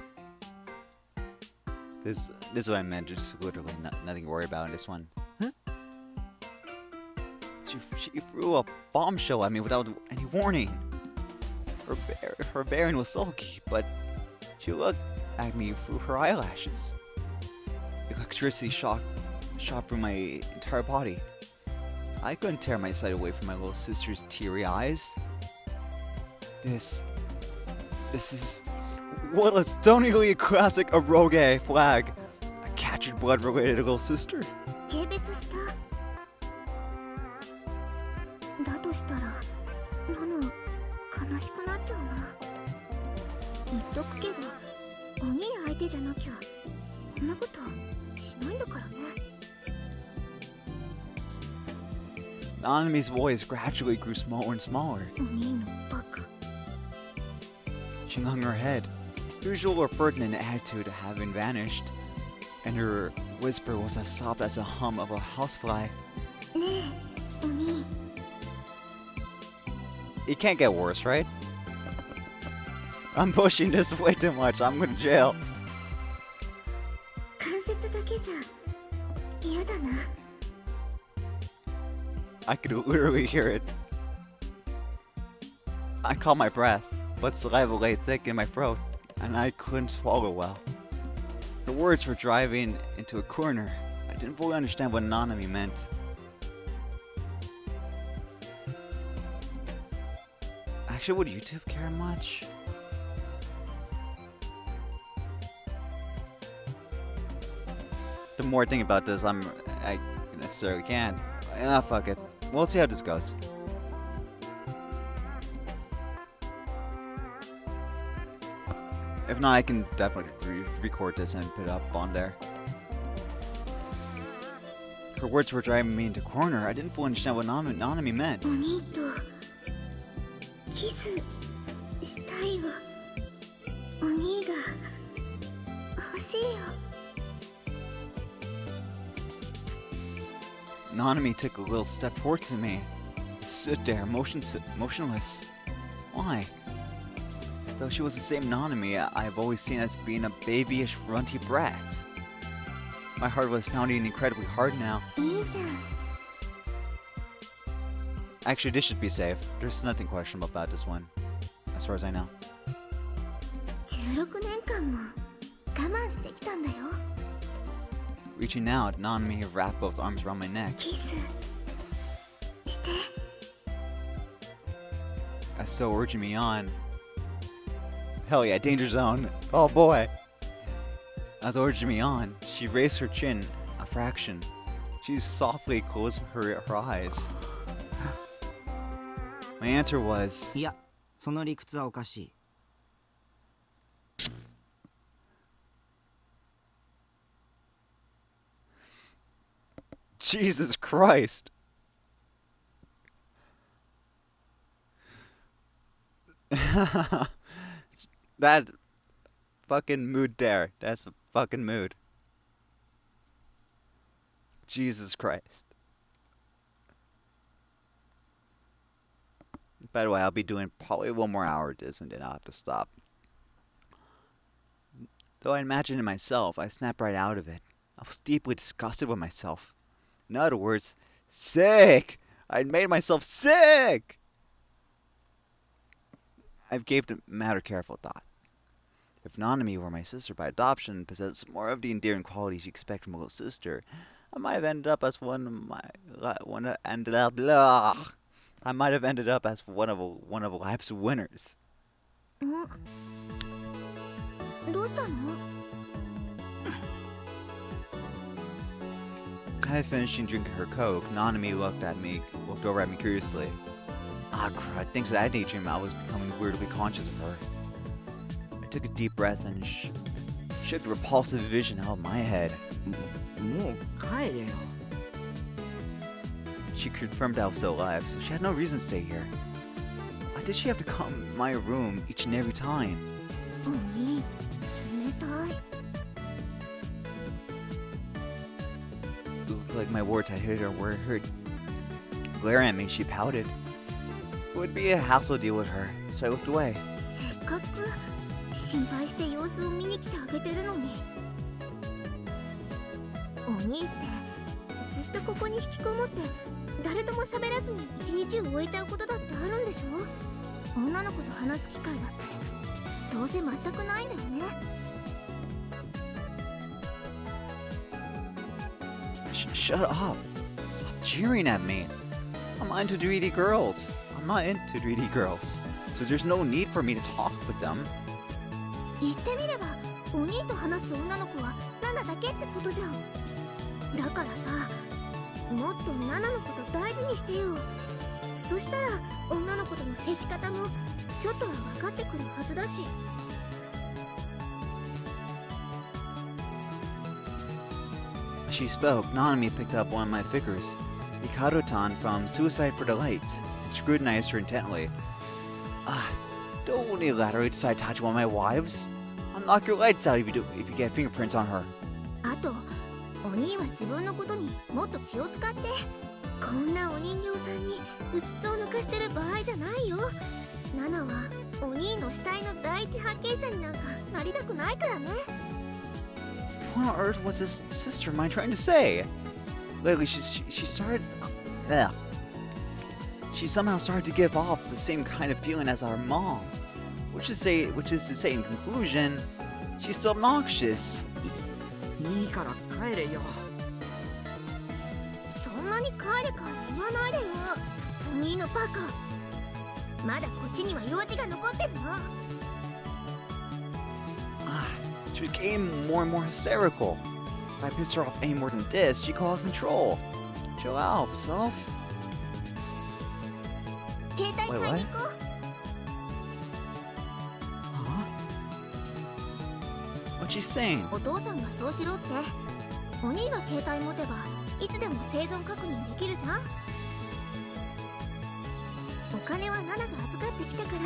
This is what I meant. Just literally nothing to worry about in this one. Huh? She threw a bombshell at me without any warning. Her bearing was sulky, but she looked at me through her eyelashes. Electricity shot through my entire body. I couldn't tear my sight away from my little sister's teary eyes. This is what a stunningly classic eroge flag. A captured blood-related little sister. 軽蔑した。だとしたらナナ悲しくなっちゃうな。言っとくけどお兄相手じゃなきゃこんなことしないんだからね。 Nanami's voice gradually grew smaller and smaller. お兄のバカ。 She hung her head, her usual pertinent attitude having vanished, and her whisper was as soft as the hum of a housefly. ねえお兄。 It can't get worse, right? I'm pushing this way too much. I'm going to jail. 関節だけじゃ嫌だな。 I could literally hear it. I caught my breath, but saliva lay thick in my throat, and I couldn't swallow well. The words were driving into a corner. I didn't fully understand what Nanami meant. Actually, would YouTube care much? The more I think about this, I necessarily can't. Ah, fuck it. We'll see how this goes. If not, I can definitely record this and put it up on there. Her words were driving me into a corner. I didn't fully understand what Nanami meant. お兄とキスしたいわ。お兄が欲しいよ。 Nanami took a little step towards me. Stood there, motionless. Why? Though she was the same Nanami I've always seen as being a babyish, runty brat. My heart was pounding incredibly hard now. いいじゃん。 Actually, this should be safe. There's nothing questionable about this one, as far as I know. 16年間も我慢してきたんだよ。 Reaching out, Nanami wrapped both arms around my neck. キスして。 As so urging me on. Hell yeah, danger zone. Oh boy. As urging me on, she raised her chin a fraction. She softly closed her eyes. My answer was... いや、その理屈はおかしい。 Jesus Christ. That fucking mood there. That's a fucking mood. Jesus Christ. By the way, I'll be doing probably one more hour of this and then I'll have to stop. Though I imagined it myself, I snapped right out of it. I was deeply disgusted with myself. In other words, sick! I'd made myself sick! I've gave the matter careful thought. If Nanami were my sister by adoption and possessed more of the endearing qualities you expect from a little sister, I might have ended up as one of my... I might have ended up as one of life's winners. どうしたの？ I had finished drinking her Coke. Nanami looked over at me curiously. Ah, crud, thanks to that daydream, I was becoming weirdly conscious of her. I took a deep breath and shook the repulsive vision out of my head. もう帰れよ。 She confirmed I was still alive, so she had no reason to stay here. Why did she have to come to my room each and every time? お兄、冷たい。 It looked like my words had hit her where it hurt. Glaring at me, she pouted. It would be a hassle to deal with her, so I looked away. せっかく心配して様子を見に来てあげてるのに。お兄ってずっとここに引きこもって誰とも喋らずに一日を終えちゃうことだってあるんでしょ？女の子と話す機会だってどうせ全くないんだよね。 Shut up! Stop jeering at me! I'm not into greedy girls. I'm not into greedy girls. So there's no need for me to talk with them. 言ってみればお兄と話す女の子はナナだけってことじゃん。だからさ、もっとナナのこと大事にしてよ。そしたら女の子との接し方もちょっとは分かってくるはずだし。 As she spoke, Nanami picked up one of my figures, Mikado-tan from Suicide for Delight, and scrutinized her intently. Ah, don't unilaterally decide to touch one of my wives. I'll knock your lights out if you get fingerprints on her. あとお兄は自分のことにもっと気を使って。こんなお人形さんにうつつを抜かしてる場合じゃないよ。ナナはお兄の死体の第一発見者になんかなりたくないからね。 What on earth was his sister of mine trying to say? Lately, she started... She somehow started to give off the same kind of feeling as our mom. Which is to say, in conclusion, she's still obnoxious. いいから帰れよ。そんなに帰れか言わないでよ。お兄のバカ。まだこっちには用事が残ってるの。 She became more and more hysterical. If I pissed her off any more than this, she called control. Chill out, self. 携帯買いに行こう。は What's she saying? お父さんがそうしろって。お兄が携帯持てばいつでも生存確認できるじゃん。お金はナナが預かってきたから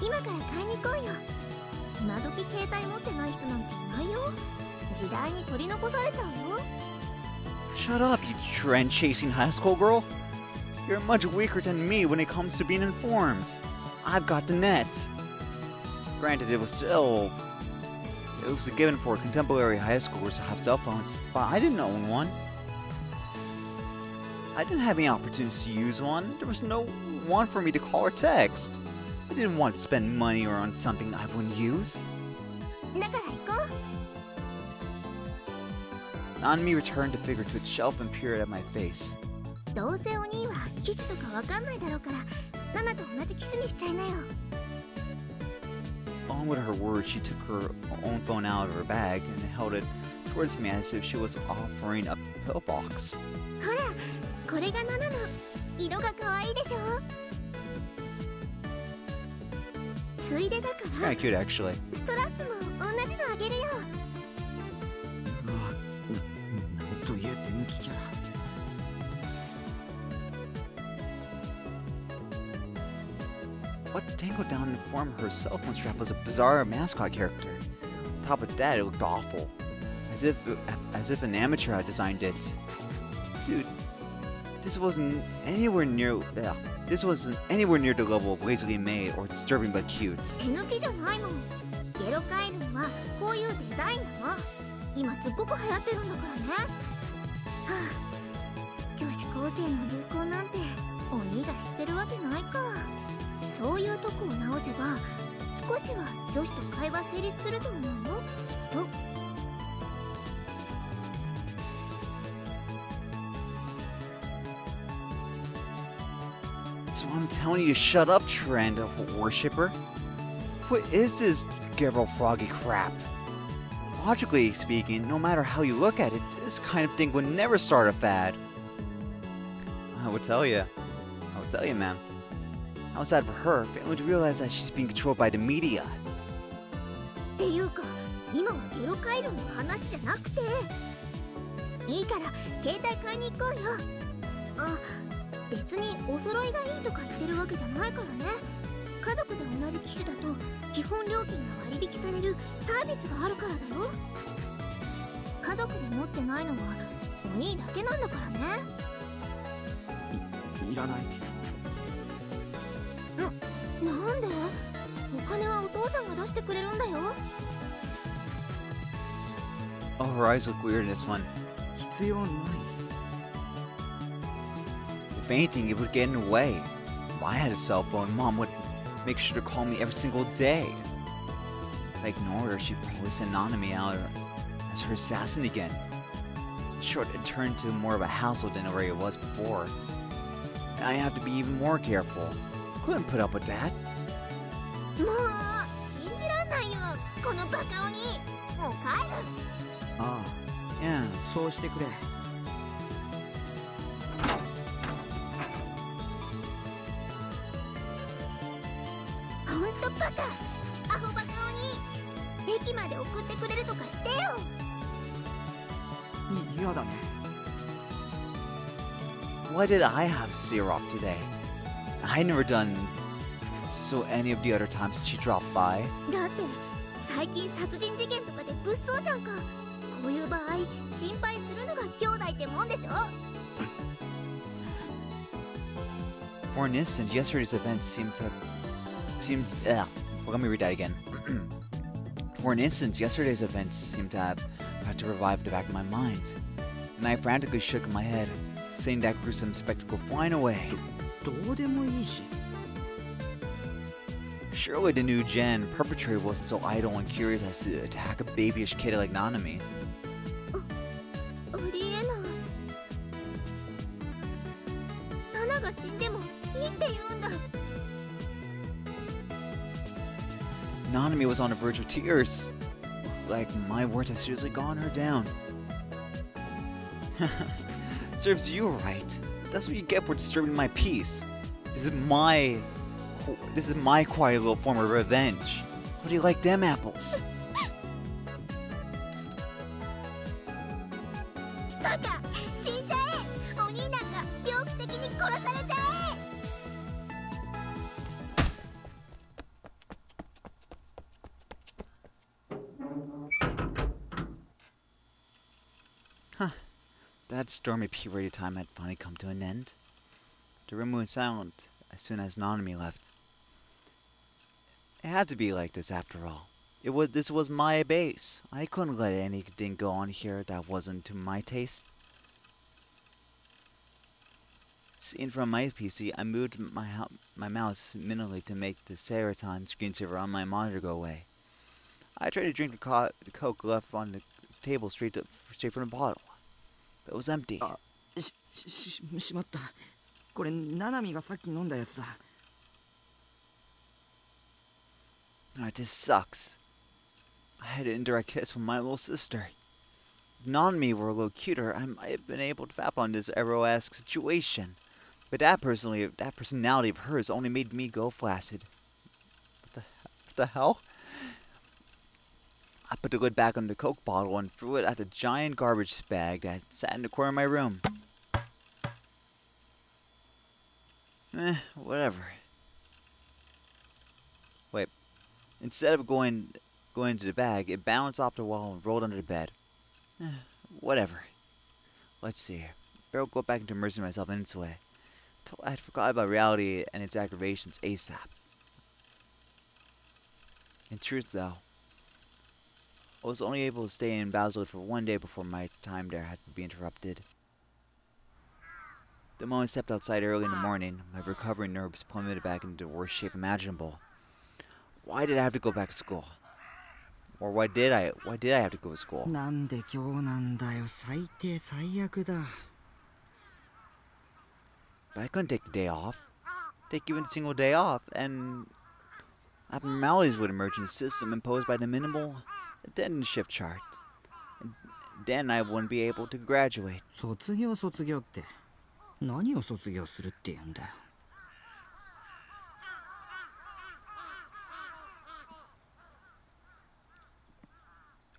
今から買いに行こうよ。今時携帯持ってない人なんていないよ。時代に取り残されちゃうよ。 Shut up, you trend-chasing high school girl. You're much weaker than me when it comes to being informed. I've got the net. Granted, it was a given for contemporary high schoolers to have cell phones, but I didn't own one. I didn't have any opportunities to use one. There was no one for me to call or text. I didn't want to spend money or on something I wouldn't use. だから行こう。 Nanami returned the figure to its shelf and peered at my face. どうせお兄は機種とかわかんないだろうからナナと同じ機種にしちゃいなよ。 Along with her words, she took her own phone out of her bag and held it towards me as if she was offering a pillbox. ほらこれがナナの色が可愛いでしょ。ついでだか It's ら kind of cute, actually. ストラップも同じのあげるよ。うわ、なんという手抜きキャラ。 What dangled down in the form of her cell phone strap was a bizarre mascot character. On top of that, it looked awful, as if an amateur had designed it. Dude, this wasn't anywhere near the level of lazily made or disturbing but cute. 手抜きじゃないもん。ゲロカエルンはこういうデザインなの。今すっごく流行ってるんだからね。はあ、女子高生の流行なんてお兄が知ってるわけないか。そういうとこを直せば少しは女子と会話成立すると思うよ、きっと。 It's So I'm telling you to shut up, trend worshipper. What is this Gabriel Froggy crap? Logically speaking, no matter how you look at it, this kind of thing would never start a fad. I would tell you, man. How sad for her, failing to realize that she's being controlled by the media. っていうか今はゲロ回路の話じゃなくていいから携帯買いに行こうよあ別にお揃いがいいとか言ってるわけじゃないからね家族で同じ機種だと基本料金が割引されるサービスがあるからだよ家族で持ってないのはお兄だけなんだからねいらないなんでお金はお父さんが出してくれるんだよ Oh, her eyes look weird in this one. 必要ない If anything, it would get in the way. If I had a cell phone, Mom would make sure to call me every single day. If I ignored her, she'd probably send Nanami out as her assassin again. Sure, it turned into more of a hassle than it already was before. And I have to be even more careful. Couldn't put up with that. もう信じらんないよこのバカ鬼もう帰るあ Yeah. あそうしてくれほんとバカアホバカ鬼駅まで送ってくれるとかしてよ嫌だね Why did I have to see her off today? I never done so any of the other times she dropped by. だって最近殺人事件とかで物騒じゃんかこういう場合心配するのが兄弟ってもんでしょ For an instant, yesterday's events let me read that again. For an instant, yesterday's events seemed to have had to revive the back of my mind, and I frantically shook my head, seeing that gruesome spectacle flying away. どうでもいいし Surely the new gen perpetrator wasn't so idle and curious as to attack a babyish kid like Nanami. ありえないナナが死んでもいいって言うんだ Nanami was on the verge of tears. Like my words had seriously gone her down. Serves you right. That's what you get for disturbing my peace. This is my quiet little form of revenge. How do you like them apples? バカ死んじゃえお兄なんか猟奇的に殺されちゃえ That stormy puberty time had finally come to an end. The room went silent as soon as Nanami left. It had to be like this after all. This was my base. I couldn't let anything go on here that wasn't to my taste. Seen from my PC, I moved my mouse minimally to make the Seraton screensaver on my monitor go away. I tried to drink the Coke left on the table straight from the bottle, but it was empty. しまったこれナナミがさっき飲んだやつだ This sucks. I had an indirect kiss from my little sister. If Nanami were a little cuter, I might have been able to fap on this Ero-esque situation. But that personality of hers only made me go flaccid. What the hell? I put the lid back on the Coke bottle and threw it at the giant garbage bag that sat in the corner of my room. Whatever. Wait. Instead of going into the bag, it bounced off the wall and rolled under the bed. Whatever. Let's see. Better go back into immersing myself into it. I had forgot about reality and its aggravations ASAP. In truth, though, I was only able to stay in Basel for one day before my time there had to be interrupted. The moment I stepped outside early in the morning, my recovering nerves plummeted back into the worst shape imaginable. Why did I have to go back to school? Or why did I have to go to school? なんで今日なんだよ最低最悪だ But I couldn't take the day off. take even a single day off, and abnormalities would emerge in the system imposed by the minimal attendance shift chart. And then I wouldn't be able to graduate. 卒業って何を卒業するって言うんだよ。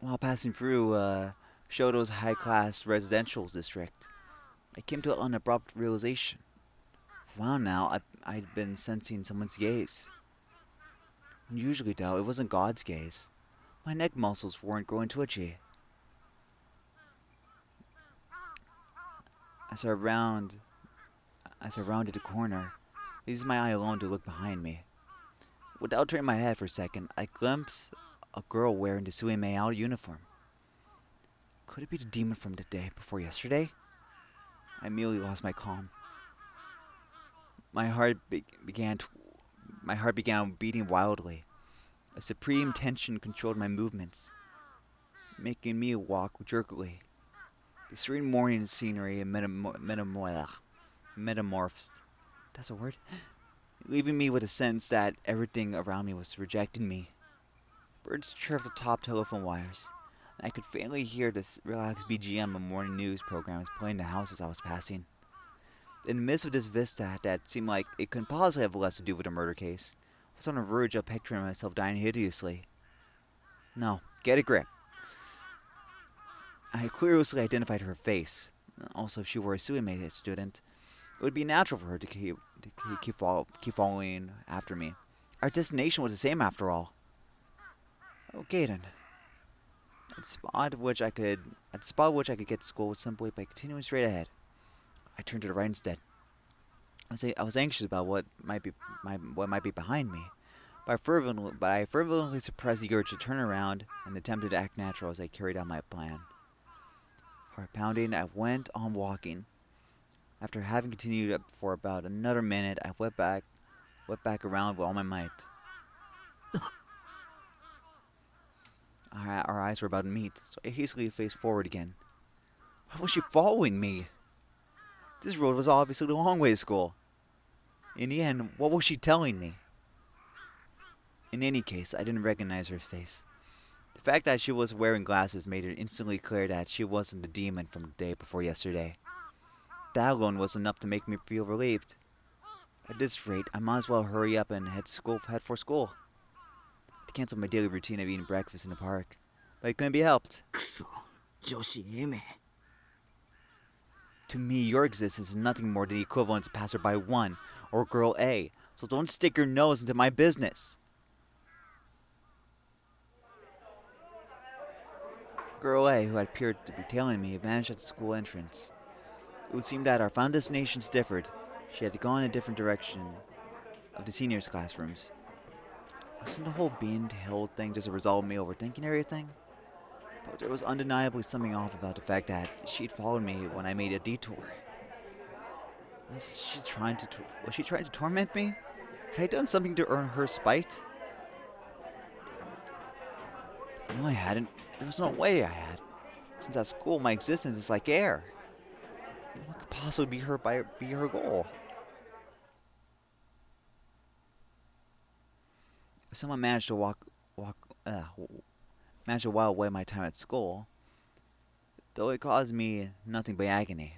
While passing through Shoto's high-class residential district, I came to an abrupt realization. For a while now, I'd been sensing someone's gaze. Unusually, though, it wasn't God's gaze. My neck muscles weren't growing twitchy. As I rounded the corner, I used my eye alone to look behind me. Without turning my head for a second, I glimpsed a girl wearing the Suimei out uniform. Could it be the demon from the day before yesterday? I immediately lost my calm. My heart began beating wildly. A supreme tension controlled my movements, making me walk jerkily. The serene morning scenery metamorphosed. That's a word? Leaving me with a sense that everything around me was rejecting me. Birds chirped atop telephone wires, and I could faintly hear this relaxed BGM of morning news programs playing in the houses I was passing. In the midst of this vista that seemed like it couldn't possibly have less to do with a murder case, I was on the verge of picturing myself dying hideously. No, get a grip. I clearly identified her face. Also, if she were a Suimei student, it would be natural for her to keep following after me. Our destination was the same after all. Okay then. At the spot which I could get to school simply by continuing straight ahead. I turned to the right instead. I was anxious about what might be behind me, but I fervently suppressed the urge to turn around and attempted to act natural as I carried out my plan. Heart pounding, I went on walking. After having continued for about another minute, I went back around with all my might. Our eyes were about to meet, so I hastily faced forward again. Why was she following me? This road was obviously the long way to school. In the end, what was she telling me? In any case, I didn't recognize her face. The fact that she was wearing glasses made it instantly clear that she wasn't the demon from the day before yesterday. That alone was enough to make me feel relieved. At this rate, I might as well hurry up and head for school. I canceled my daily routine of eating breakfast in the park, but it couldn't be helped. くそ、女子 A 名。To me, your existence is nothing more than the equivalent of passerby 1 or girl A, so don't stick your nose into my business. Girl A, who had appeared to be tailing me, vanished at the school entrance. It would seem that our final destinations differed. She had gone in a different direction of the seniors' classrooms. Wasn't the whole being held thing just a result of me overthinking everything? But there was undeniably something off about the fact that she'd followed me when I made a detour. Was she trying to torment me? Had I done something to earn her spite? No, I hadn't. There was no way I had. Since at school, my existence is like air. What could possibly be her goal? If someone managed to managed to while away my time at school, though it caused me nothing but agony.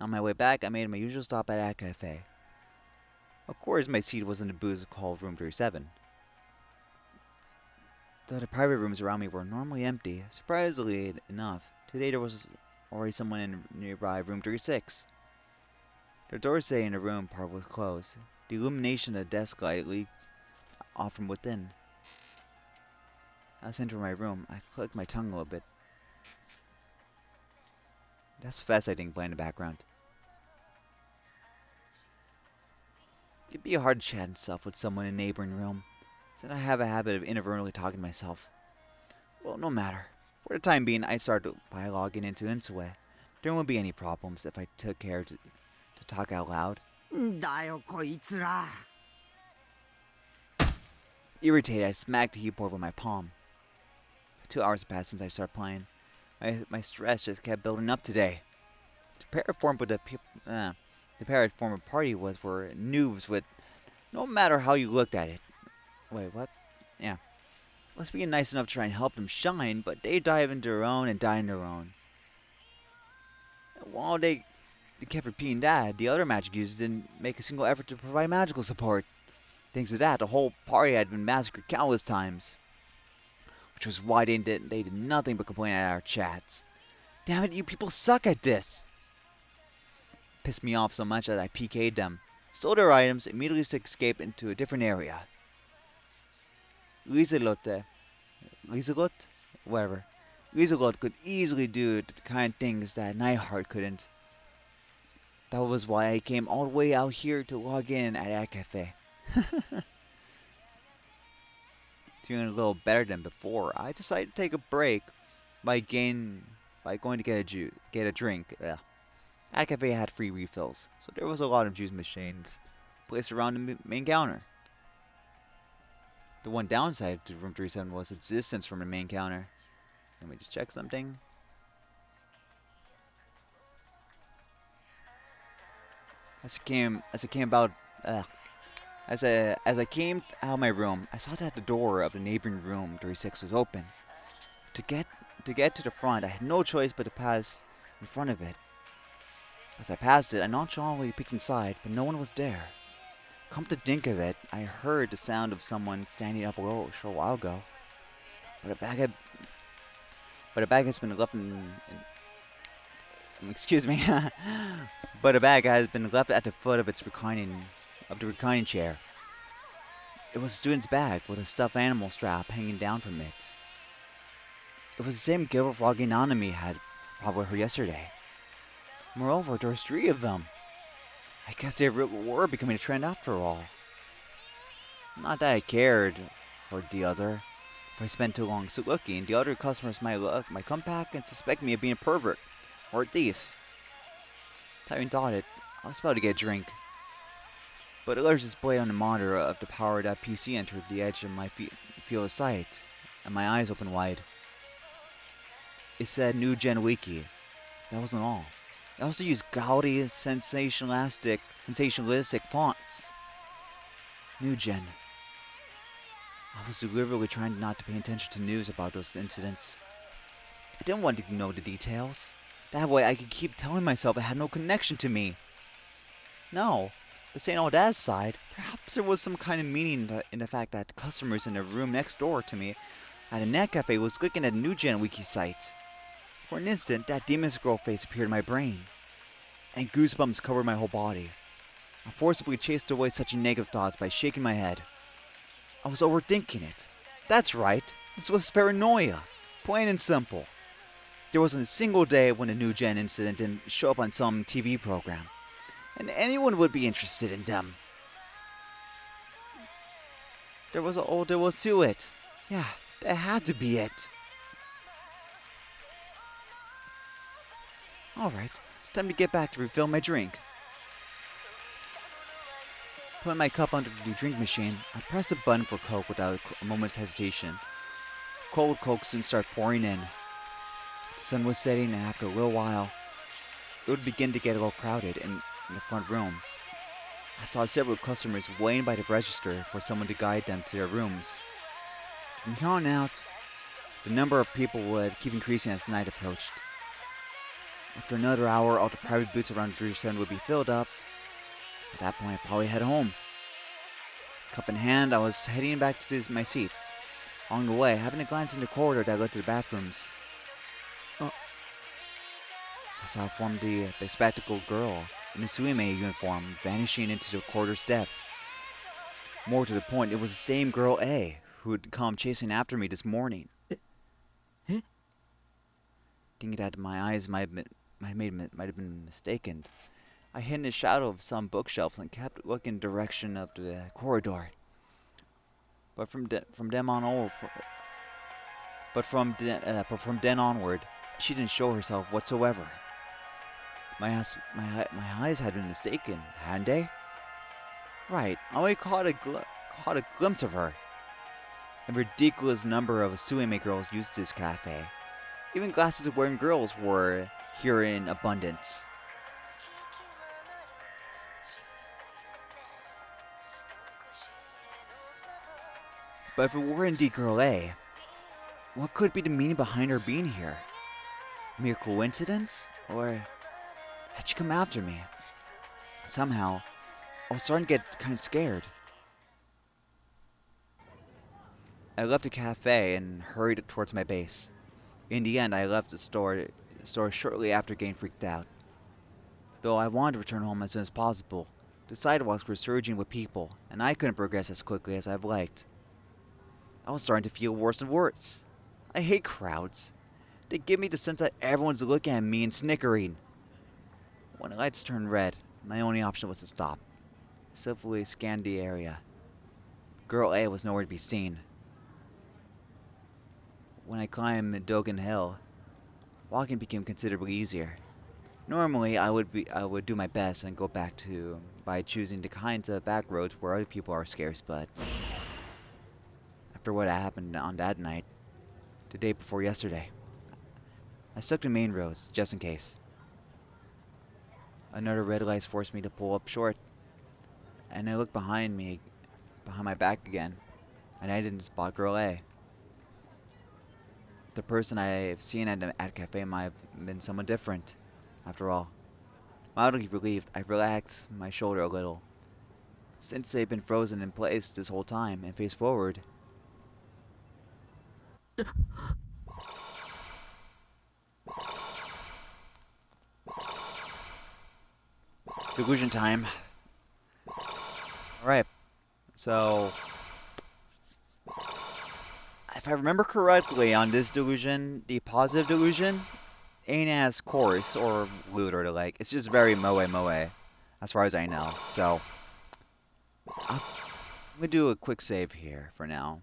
On my way back, I made my usual stop at a cafe. Of course, my seat was in the booth called Room 37. Though the private rooms around me were normally empty, surprisingly enough, today there was already someone in nearby Room 36. The doorway in the room part was closed. The illumination of the desk light leaked off from within. As I entered my room, I clicked my tongue a little bit. That's fascinating playing in the background. It'd be hard to chat and stuff with someone in a neighboring room, since I have a habit of inadvertently talking to myself. Well, no matter. For the time being, I started by logging into Insue. There wouldn't be any problems if I took care to talk out loud. だよこいつら。Irritated, I smacked the keyboard with my palm. 2 hours passed since I started playing. My stress just kept building up today. The pair I formed with the pair I formed a party was for noobs with No matter how you looked at it. Wait, what? Yeah. I was being nice enough to try and help them shine, but they dive into their own and die in their own. While they kept repeating that, the other magic users didn't make a single effort to provide magical support. Thanks to that, the whole party had been massacred countless times. Which was why they did nothing but complain at our chats. Damn it, you people suck at this! Pissed me off so much that I PK'd them, stole their items, immediately escaped into a different area. Lieselotte, Lieselot? Whatever. Lieselot could easily do the kind of things that Nightheart couldn't. That was why I came all the way out here to log in at that cafe. Feeling a little better than before, I decided to take a break by going to get a drink. That cafe had free refills, so there was a lot of juice machines placed around the main counter. The one downside to room 37 was its distance from the main counter. Let me just check something. As I came about, as I came out of my room, I saw that the door of the neighboring room 36 was open. To get to the front, I had no choice but to pass in front of it. As I passed it, I nonchalantly peeked inside, but no one was there. Come to think of it, I heard the sound of someone standing up below a short while ago. But a bag has been left excuse me. But a bag has been left at the foot of the reclining chair. It was a student's bag with a stuffed animal strap hanging down from it. It was the same gift Froggy Nanami had brought her yesterday. Moreover, there was 3 of them. I guess they were becoming a trend after all. Not that I cared for the other. If I spent too long looking, the other customers might come back and suspect me of being a pervert or a thief. Having thought it, I was about to get a drink. But a large display on the monitor of the power of that PC entered the edge of my field of sight, and my eyes opened wide. It said New Gen Wiki. That wasn't all. It also used gaudy, sensationalistic fonts. New Gen. I was deliberately trying not to pay attention to news about those incidents. I didn't want to know the details. That way I could keep telling myself it had no connection to me. No, this ain't all that aside. Perhaps there was some kind of meaning in the fact that the customers in the room next door to me at a net cafe was looking at a New Gen Wiki site. For an instant, that demon's girl face appeared in my brain, and goosebumps covered my whole body. I forcibly chased away such negative thoughts by shaking my head. I was overthinking it. That's right, this was paranoia, plain and simple. There wasn't a single day when a New Gen incident didn't show up on some TV program, and anyone would be interested in them. There was all there was to it. Yeah, that had to be it. Alright, time to get back to refill my drink. Putting my cup under the drink machine, I pressed a button for Coke without a moment's hesitation. Cold Coke soon started pouring in. The sun was setting, and after a little while, it would begin to get a little crowded in the front room. I saw several customers waiting by the register for someone to guide them to their rooms. From here on out, the number of people would keep increasing as night approached. After another hour, all the private booths around the center would be filled up. At that point, I'd probably head home. Cup in hand, I was heading back to my seat. Along the way, having a glance in the corridor that led to the bathrooms, I saw the bespectacled girl in a Suime uniform vanishing into the corridor's depths. More to the point, it was the same girl A who had come chasing after me this morning. Thinking that my eyes might have been mistaken, I hid in the shadow of some bookshelves and kept looking in the direction of the corridor. But from then onward, she didn't show herself whatsoever. My eyes had been mistaken, hadn't they? Right, I only caught a glimpse of her. A ridiculous number of Suime girls used this cafe. Even glasses-wearing girls were here in abundance. But if it were indeed Girl A, what could be the meaning behind her being here? Mere coincidence? Or had she come after me? Somehow, I was starting to get kind of scared. I left the cafe and hurried towards my base. In the end, I left the store shortly after getting freaked out. Though I wanted to return home as soon as possible, the sidewalks were surging with people, and I couldn't progress as quickly as I'd liked. I was starting to feel worse and worse. I hate crowds. They give me the sense that everyone's looking at me and snickering. When the lights turned red, my only option was to stop. I swiftly scanned the area. Girl A was nowhere to be seen. When I climbed Dogan Hill, walking became considerably easier. Normally, I would do my best and go back to by choosing the kinds of back roads where other people are scarce, but after what happened on that night, the day before yesterday, I stuck to main roads just in case. Another red light forced me to pull up short, and I looked behind my back again, and I didn't spot Girl A. The person I've seen at the cafe might have been someone different. After all, mildly relieved, I relaxed my shoulder a little. Since they've been frozen in place this whole time and faced forward. Delusion time. Alright, so if I remember correctly on this delusion, the positive delusion ain't as coarse or lewd or the like. It's just very moe, as far as I know. So I'm gonna do a quick save here for now.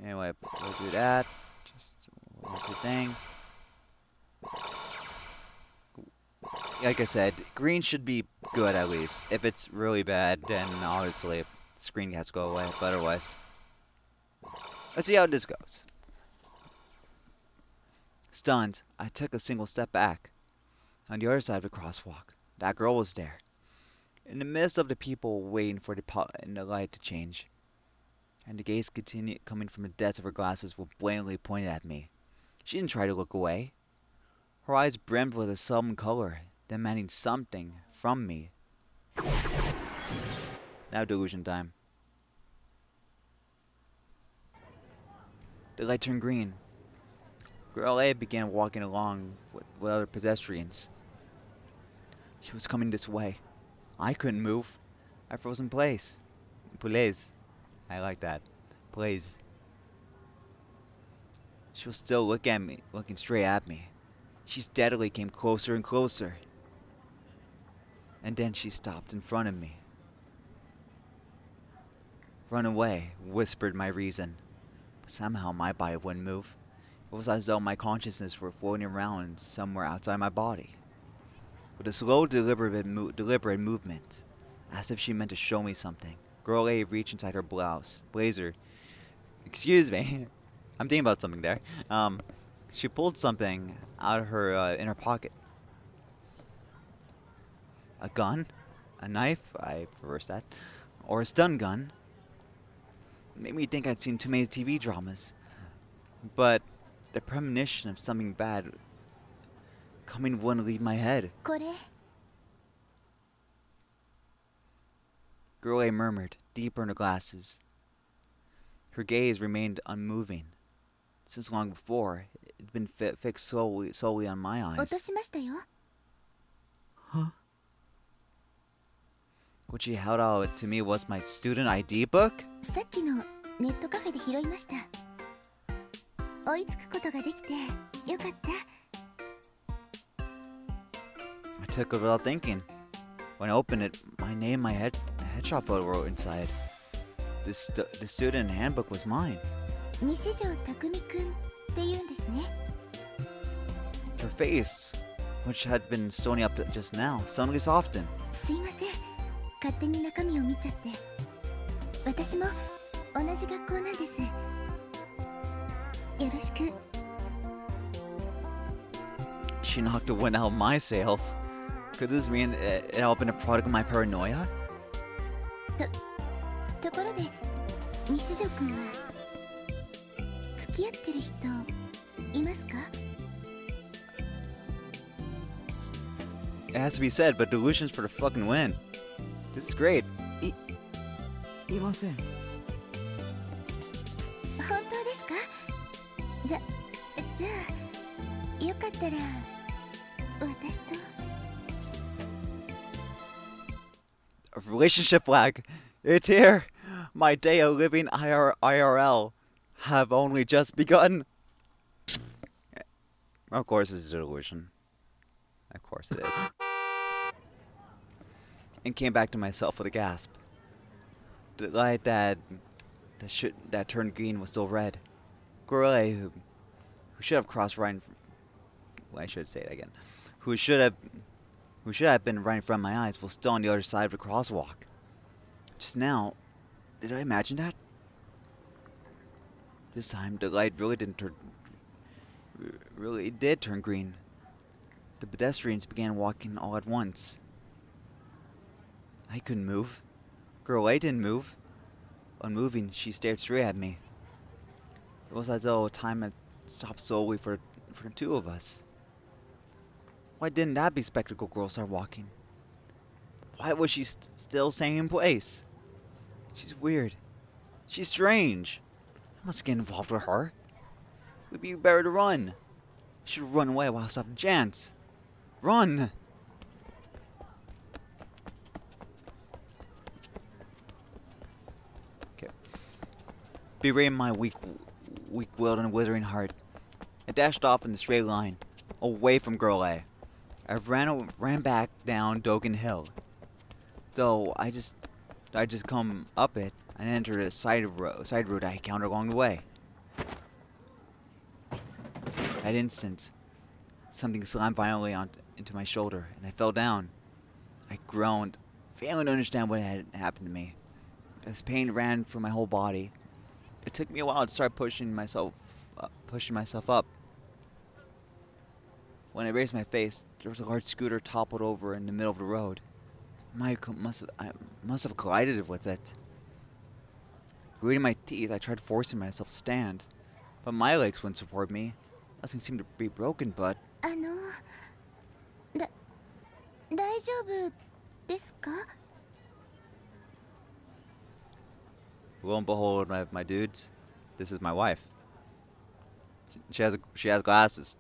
Anyway, we'll do that. Just one two thing. Like I said, green should be good at least. If it's really bad, then obviously the screen has to go away. But otherwise, let's see how this goes. Stunned, I took a single step back. On the other side of the crosswalk, that girl was there. In the midst of the people waiting for the light to change. And the gaze continued coming from the depths of her glasses were blatantly pointed at me. She didn't try to look away. Her eyes brimmed with a sullen color, demanding something from me. Now delusion time. The light turned green. Girl A began walking along with other pedestrians. She was coming this way. I couldn't move. I froze in place. Place. I like that. Place. She was still looking straight at me. She steadily came closer and closer. And then she stopped in front of me. Run away, whispered my reason. But somehow my body wouldn't move. It was as though my consciousness were floating around somewhere outside my body. With a slow, deliberate movement, as if she meant to show me something, Girl A reached inside her blazer. Excuse me, I'm thinking about something there. She pulled something out of her inner pocket. A gun? A knife? I reversed that. Or a stun gun? It made me think I'd seen too many TV dramas. But the premonition of something bad coming wouldn't leave my head. これ Girl A murmured, deeper in her glasses. Her gaze remained unmoving. Since long before, it had been fixed solely on my 落と eyes. しましたよ What she held out to me was my student ID book? さっきのネットカフェで拾いました追いつくことができてよかった I took it without thinking. When I opened it, my name, my headshot photo were inside. The student handbook was mine. 西条匠くんって言うんですね Her face, which had been stony up just now, suddenly softened. すいません勝手に中身を見ちゃって私も同じ学校なんですよろしく She she knocked the wind out of my sails. Could this mean it all been a product of my paranoia? ところで西条くんは付き合ってる人いますか？ It has to be said, but delusions for the fucking win. This is great. いません。本当ですか？じゃあよかったら私と。 A relationship flag. It's here. My day of living IRL have only just begun. Of course, it's a delusion. Of course it is. And came back to myself with a gasp. The light that turned green was still red. Gorilla, who should have crossed right in well, I should say it again. Who should have been right in front of my eyes was still on the other side of the crosswalk. Just now, did I imagine that? This time, the light really did turn green. The pedestrians began walking all at once. I couldn't move. Girl A didn't move. Unmoving, she stared straight at me. It was as though time had stopped solely for the two of us. Why didn't that bespectacled girl start walking? Why was she still staying in place? She's weird. She's strange. I must get involved with her. It would be better to run. I should run away while I still have a chance. Run! Okay. Berate my weak-willed and withering heart. I dashed off in a straight line, away from Girl A. I ran back down Dogan Hill. Though I just come up it and entered a side road I encountered along the way. At instant, something slammed violently into my shoulder, and I fell down. I groaned, failing to understand what had happened to me. As pain ran through my whole body, it took me a while to start pushing myself up. When I raised my face, there was a large scooter toppled over in the middle of the road. I must have collided with it. Gritting my teeth, I tried forcing myself to stand, but my legs wouldn't support me. Nothing seemed to be broken, but 大丈夫ですか？ lo and behold, my dudes, this is my wife. She has glasses.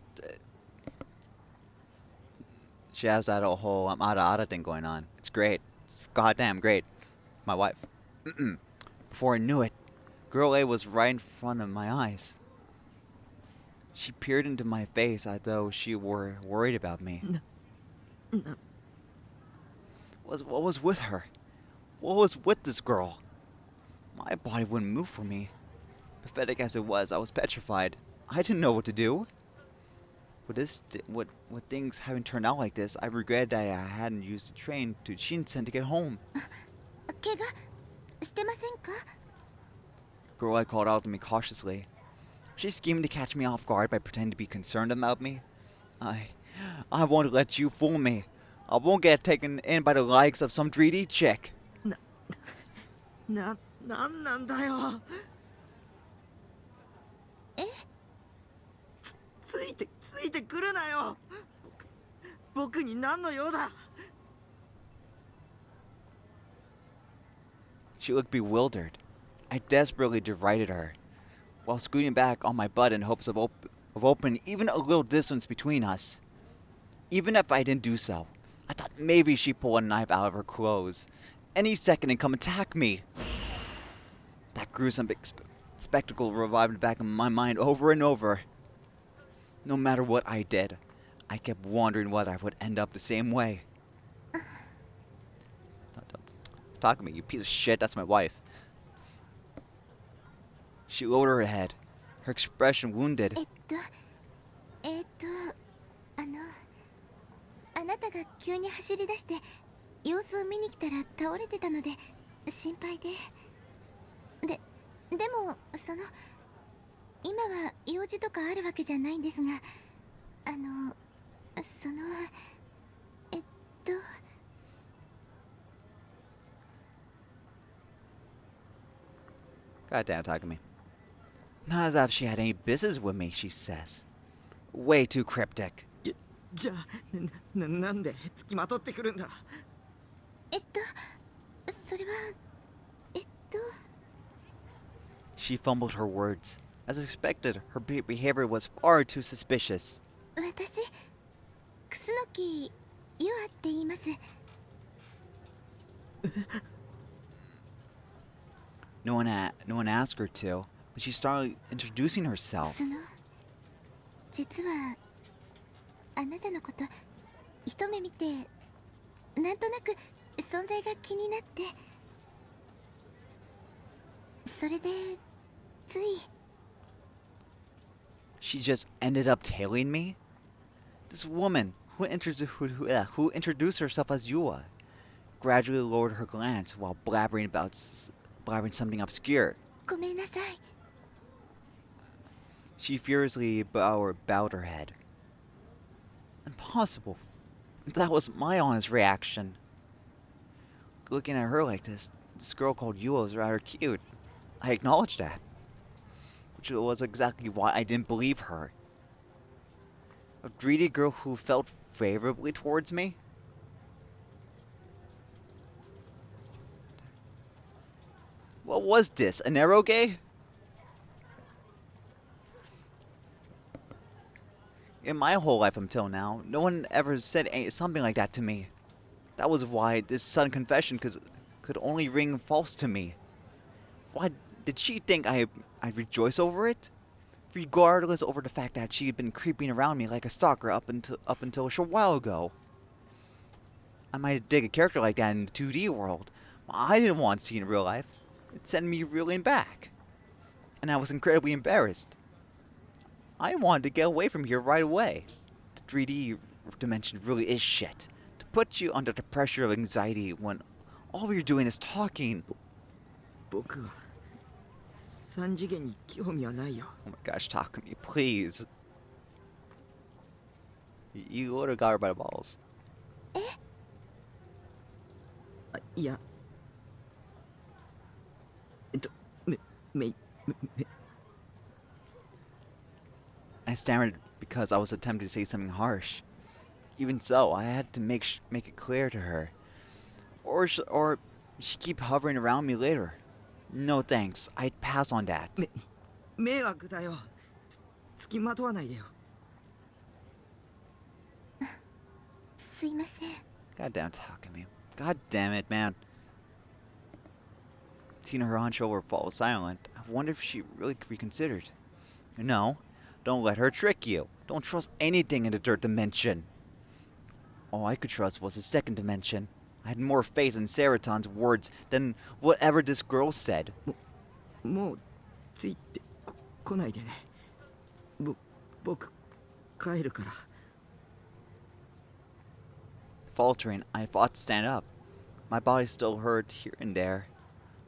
She has that whole ada thing going on. It's great. It's goddamn great. My wife. Before I knew it, Girl A was right in front of my eyes. She peered into my face as though she were worried about me. What was with her? What was with this girl? My body wouldn't move for me. Pathetic as it was, I was petrified. I didn't know what to do. With things having turned out like this, I regretted that I hadn't used the train to Shinsen to get home. 怪我してませんか？ Girl I called out to me cautiously. She schemed to catch me off guard by pretending to be concerned about me. I won't let you fool me. I won't get taken in by the likes of some 3D chick. なんなんだよ。え？ついてくるなよ。僕に何の用だ。 She looked bewildered. I desperately derided her, while scooting back on my butt in hopes of opening even a little distance between us. Even if I didn't do so, I thought maybe she'd pull a knife out of her clothes any second and come attack me. That gruesome spectacle revived back in my mind over and over. No matter what I did, I kept wondering whether I would end up the same way. Talk to me, you piece of shit, that's my wife. She lowered her head, her expression wounded. あなたが急に走り出して様子を見に来たら倒れてたので心配で。でも今は用事とかあるわけじゃないんですが、そのえっと Goddamn Takumi. Not as if she had any business with me, she says. Way too cryptic. じゃあなんで付きまとってくるんだ。それはえっと She fumbled her words. As expected, her behavior was far too suspicious. 私楠木優愛って言います。 No one asked her to, but she started introducing herself. 実はあなたのこと一目見てなんとなく存在が気になって、それでつい She just ended up tailing me? This woman, who introduced herself as Yua, gradually lowered her glance while blabbering something obscure. ごめんなさい。 She furiously bowed her head. Impossible. That was my honest reaction. Looking at her like this girl called Yua was rather cute. I acknowledged that. Which was exactly why I didn't believe her. A greedy girl who felt favorably towards me? What was this, an eroge? In my whole life until now, no one ever said something like that to me. That was why this sudden confession could only ring false to me. Why did she think I'd rejoice over it? Regardless over the fact that she had been creeping around me like a stalker up until a short while ago. I might dig a character like that in the 2D world. I didn't want to see it in real life. It sent me reeling back. And I was incredibly embarrassed. I wanted to get away from here right away. The 3D dimension really is shit. To put you under the pressure of anxiety when all you're doing is talking. 僕は三次元に興味はないよ。 Oh my gosh, Takumi, please. You literally got her by the balls. いやめ I stammered because I was attempting to say something harsh. Even so, I had to make it clear to her. Or she keep hovering around me later. No thanks, I'd pass on that. 迷惑だよ。付きまとわないでよ。すいません。 Goddamn Takumi. God damn it, man. Seeing her hunch over fall silent, I wonder if she really reconsidered. No, don't let her trick you. Don't trust anything in the third dimension. All I could trust was the second dimension. I had more faith in Seraton's words than whatever this girl said. もうついてこないでね。僕帰るから。 Faltering, I fought to stand up. My body still hurt here and there.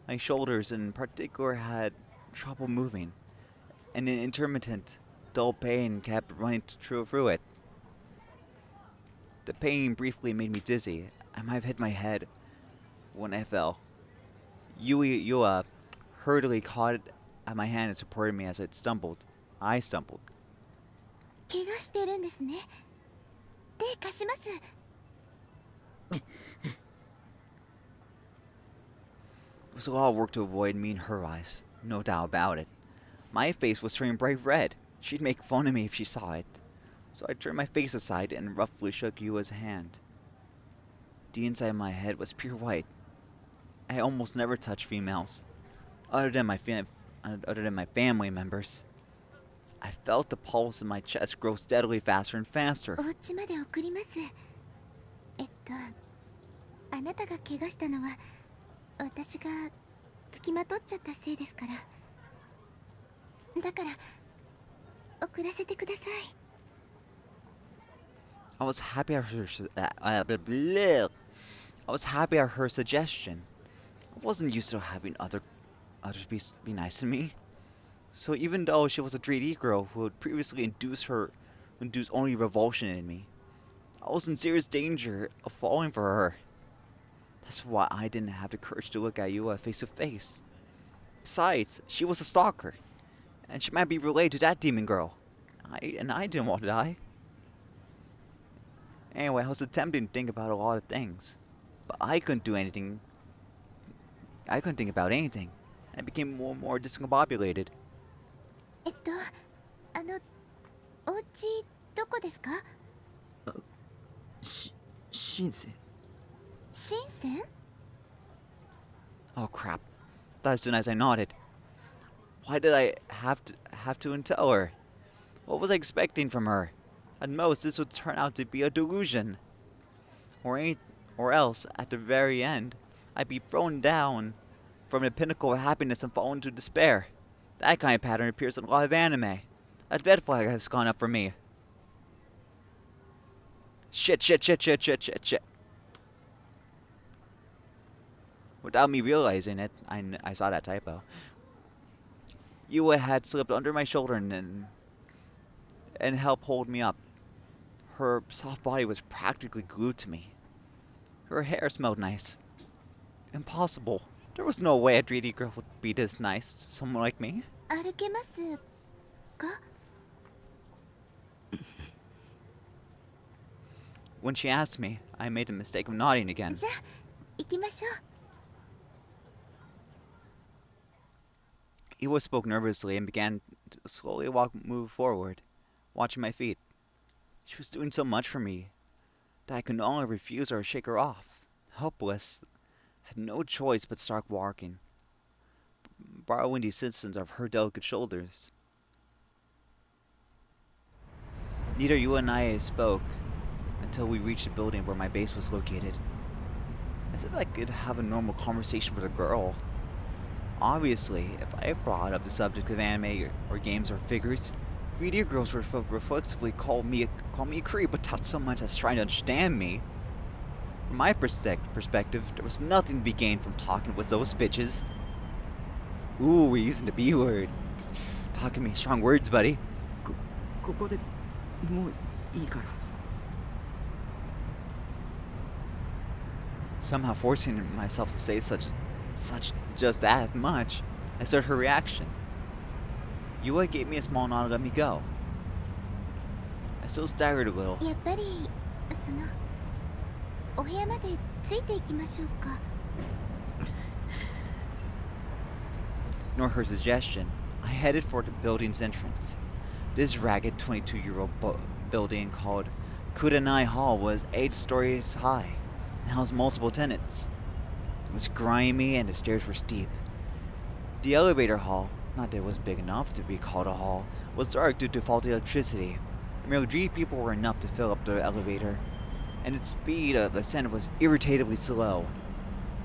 My shoulders in particular had trouble moving, and an intermittent, dull pain kept running through it. The pain briefly made me dizzy. I might have hit my head when I fell. Yua hurriedly caught at my hand and supported me as it stumbled. I stumbled. 怪我してるんですね。手貸します。 It was a lot of work to avoid me in her eyes, no doubt about it. My face was turning bright red. She'd make fun of me if she saw it. So I turned my face aside and roughly shook Yua's hand. The inside of my head was pure white. I almost never touched females, other than my family members. I felt the pulse in my chest grow steadily faster and faster. お家まで送ります。あなたが怪我したのは私が付きまとっちゃったせいですから。だから送らせてください。 I was happy at her suggestion. I wasn't used to having others be nice to me. So even though she was a 3D girl who had previously induced only revulsion in me, I was in serious danger of falling for her. That's why I didn't have the courage to look at Yua face to face. Besides, she was a stalker, and she might be related to that demon girl. I didn't want to die. Anyway, I was attempting to think about a lot of things, but I couldn't do anything. I couldn't think about anything. I became more and more discombobulated. あのお家どこですか？深セン。深セン？ Oh crap! Thought as soon as I nodded. Why did I have to tell her? What was I expecting from her? At most, this would turn out to be a delusion, or else, at the very end, I'd be thrown down from the pinnacle of happiness and fall into despair. That kind of pattern appears in a lot of anime. A red flag has gone up for me. Shit. Without me realizing it, I saw that typo. Yua had slipped under my shoulder and helped hold me up. Her soft body was practically glued to me. Her hair smelled nice. Impossible. There was no way a 3D girl would be this nice to someone like me. 歩けますか？ When she asked me, I made the mistake of nodding again. じゃあ行きましょう。 Iwa spoke nervously and began to slowly move forward, watching my feet. She was doing so much for me that I could no longer refuse or shake her off. Helpless, had no choice but start walking, borrowing the assistance of her delicate shoulders. Neither you and I spoke until we reached the building where my base was located. As if I could have a normal conversation with a girl. Obviously, if I brought up the subject of anime or games or figures, 3D girls would reflexively call me a creep without so much as trying to understand me. From my perspective, there was nothing to be gained from talking with those bitches. Ooh, we're using the B word. Talking me strong words, buddy. ここでもういいから。 Somehow forcing myself to say such just that much, I saw her reaction. Yua gave me a small nod and let me go. I still staggered a little. やっぱりそのお部屋までついていきましょうか。 Nor her suggestion, I headed for the building's entrance. This ragged 22-year-old building called Kurenai Hall was 8 stories high and housed multiple tenants. It was grimy and the stairs were steep. The elevator hall, not that it was big enough to be called a hall, was dark due to faulty electricity. Merely 3 people were enough to fill up the elevator, and its speed of ascent was irritatingly slow.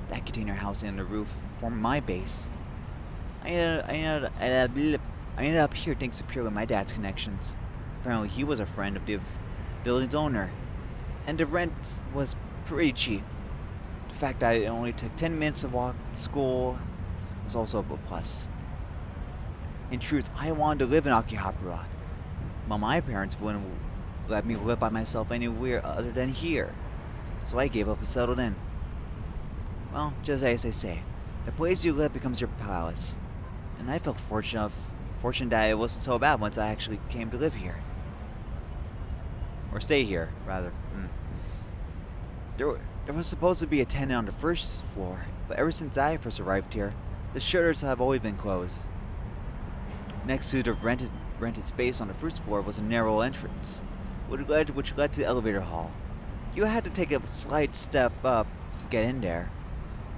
That container housing on the roof formed my base. I ended up here thanks to purely my dad's connections. Apparently he was a friend of the building's owner, and the rent was pretty cheap. The fact that it only took 10 minutes to walk to school was also a plus. In truth, I wanted to live in Akihabara, but my parents wouldn't let me live by myself anywhere other than here, so I gave up and settled in. Well, just as they say, the place you live becomes your palace, and I felt fortunate that it wasn't so bad once I actually came to live here. Or stay here, rather. There was supposed to be a tenant on the first floor, but ever since I first arrived here, the shutters have always been closed. Next to the rented space on the first floor was a narrow entrance, which led to the elevator hall. You had to take a slight step up to get in there.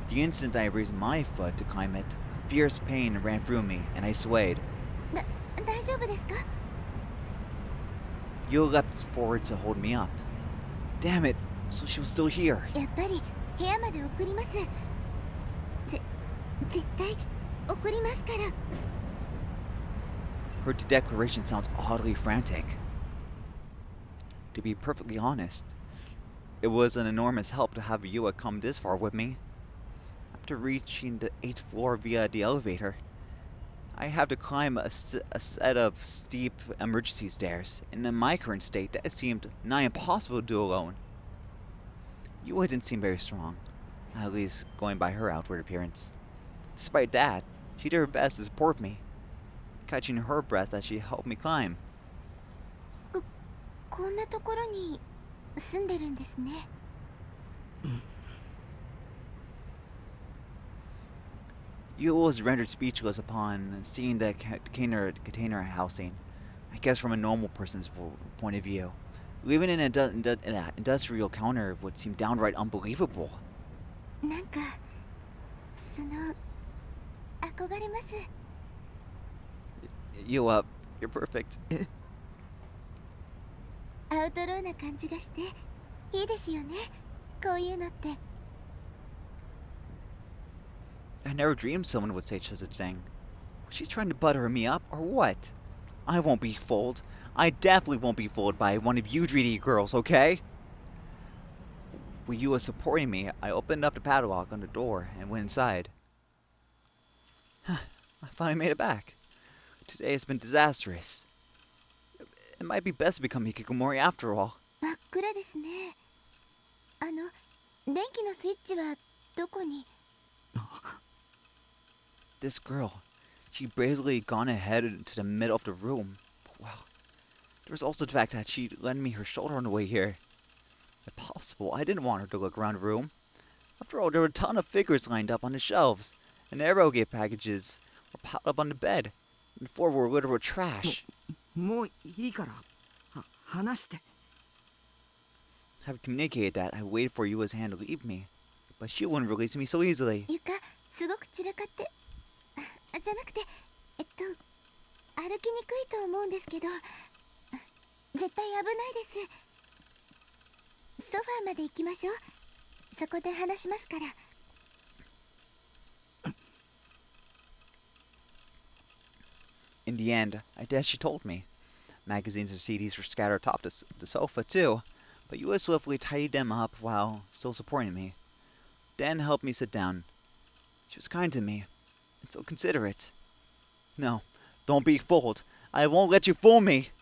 The instant I raised my foot to climb it, a fierce pain ran through me, and I swayed. 大丈夫ですか？ You leapt forward to hold me up. Damn it! So she was still here. やっぱり部屋まで送ります。絶対送りますから。 Her declaration sounds oddly frantic. To be perfectly honest, it was an enormous help to have Yua come this far with me. After reaching the 8th floor via the elevator, I have to climb a set of steep emergency stairs, and in my current state, that seemed nigh impossible to do alone. Yua didn't seem very strong, at least going by her outward appearance. Despite that, she did her best to support me, catching her breath as she helped me climb. こんなところに住んでるんですね。Yua was rendered speechless upon seeing the container housing, I guess from a normal person's point of view. Living in an industrial counter would seem downright unbelievable. なんか憧れます。Yua, you're perfect. アウトローな感じがしていいですよね。こういうのって。I never dreamed someone would say such a thing. Was she trying to butter me up, or what? I won't be fooled. I definitely won't be fooled by one of you greedy girls, okay? With Yua supporting me, I opened up the padlock on the door and went inside. I finally made it back. Today has been disastrous. It might be best to become Hikikomori after all. 真っ暗ですね。電気のスイッチはどこに？ This girl, she brazily gone ahead into the middle of the room. But well, there was also the fact that she lent me her shoulder on the way here. Impossible, I didn't want her to look around the room. After all, there were a ton of figures lined up on the shelves, and arrowgate packages were piled up on the bed, and the floor were littered with trash. もういいから。話して。Having communicated that, I waited for Yua's hand to leave me, but she wouldn't release me so easily. 床すごく散らかってじゃなくて歩きにくいと思うんですけど絶対危ないです。ソファーまで行きましょう。そこで話しますから。In the end, I did as she told me. Magazines and CDs were scattered atop the sofa, too, but Yua swiftly tidied them up while still supporting me. Dan helped me sit down. She was kind to me, and so considerate. No, don't be fooled. I won't let you fool me!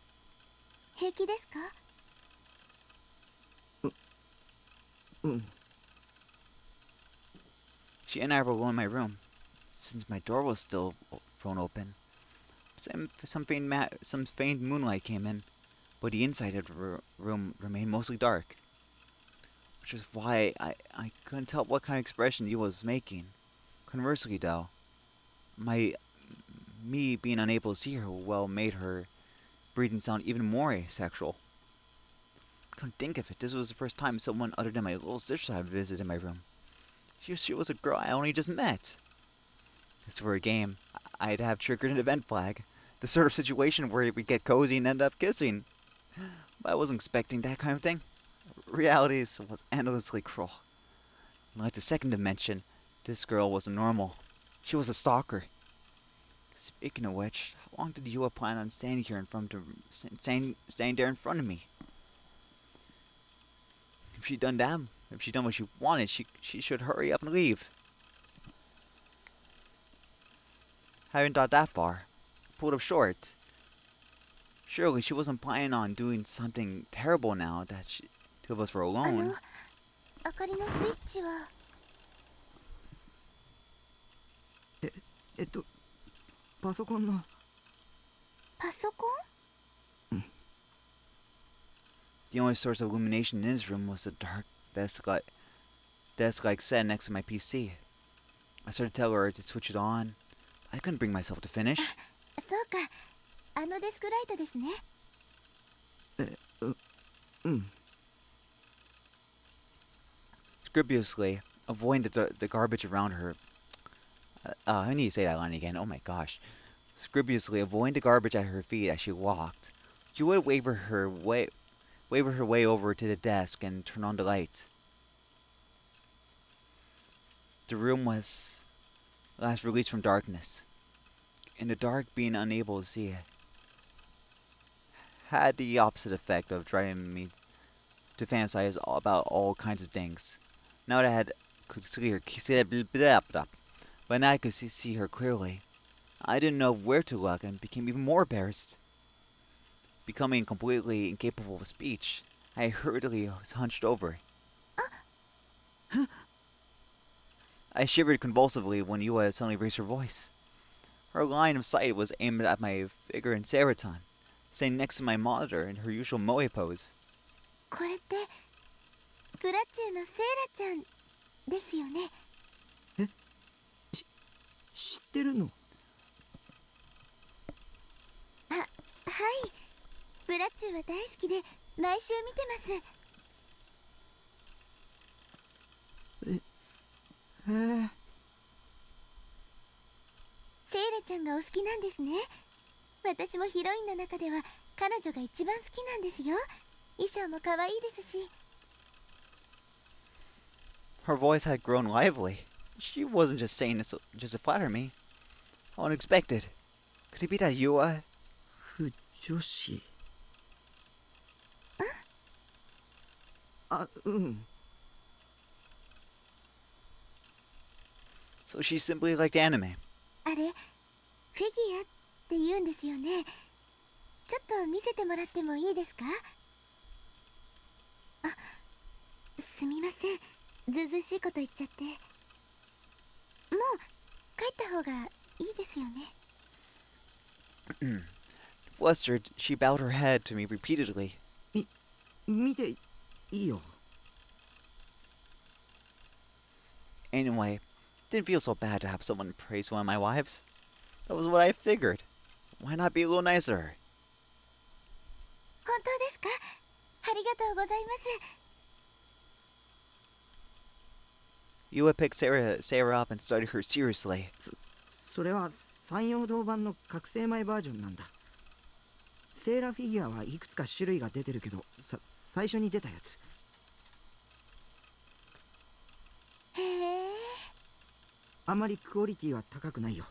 平気ですか？うん。 She and I were alone in my room, since my door was still thrown open. Some faint moonlight came in, but the inside of the room remained mostly dark. Which is why I couldn't tell what kind of expression Yua was making. Conversely, though, me being unable to see her well made her breathing sound even more asexual. Couldn't think of it. This was the first time someone other than my little sister had visited my room. She was a girl I only just met. If for a game, I'd have triggered an event flag. The sort of situation where we get cozy and end up kissing. But I wasn't expecting that kind of thing. Reality was endlessly cruel. Like the second dimension, this girl wasn't normal. She was a stalker. Speaking of which, how long did Yua plan on standing here standing there in front of me? If she'd done what she wanted, she should hurry up and leave. Haven't thought that far. Pulled up short. Surely she wasn't planning on doing something terrible now that two of us were alone. 明かりのスイッチはパソコンの。パソコン？ The only source of illumination in his room was the dark desk-like set next to my PC. I started to tell her to switch it on. I couldn't bring myself to finish. そうか、デスクライトですね。Scrupulously avoiding the garbage around her. I need to say that line again. Oh my gosh. Scrupulously avoiding the garbage at her feet as she walked. She would waver her way over to the desk and turn on the light. The room was last released from darkness. In the dark, being unable to see it had the opposite effect of driving me to fantasize about all kinds of things. Now that I could see her clearly, I didn't know where to look and became even more embarrassed. Becoming completely incapable of speech, I hurriedly was hunched over. I shivered convulsively when Yua suddenly raised her voice. Her line of sight was aimed at my figure in Seraton, standing next to my monitor in her usual moe pose. これってプラチューのセイラちゃんですよね。知ってるの？はい、プラチューは大好きで毎週見てます。へえ。セイラちゃんがお好きなんですね。私もヒロインの中では彼女が一番好きなんですよ。衣装も可愛いですし。Her voice had grown lively. She wasn't just saying this just to flatter me. How unexpected. Could it be that Yua? 不女子。あ、うん。So she simply liked anime. あれ、フィギュアって言うんですよね。ちょっと見せてもらってもいいですか？あ、すみません。ずうずうしいこと言っちゃって。もう帰った方がいいですよね。Flustered, she bowed her head to me repeatedly. 見ていいよ。Anyway, didn't feel so bad to have someone praise one of my wives. That was what I figured. Why not be a little nicer? 本当ですか？ありがとうございます。Yua picked Sarah up and studied her seriously. それは山陽堂版の覚醒前バージョンなんだ。セーラフィギュアはいくつか種類が出てるけど、最初に出たやつ。へえ。あまりクオリティは高くないよ。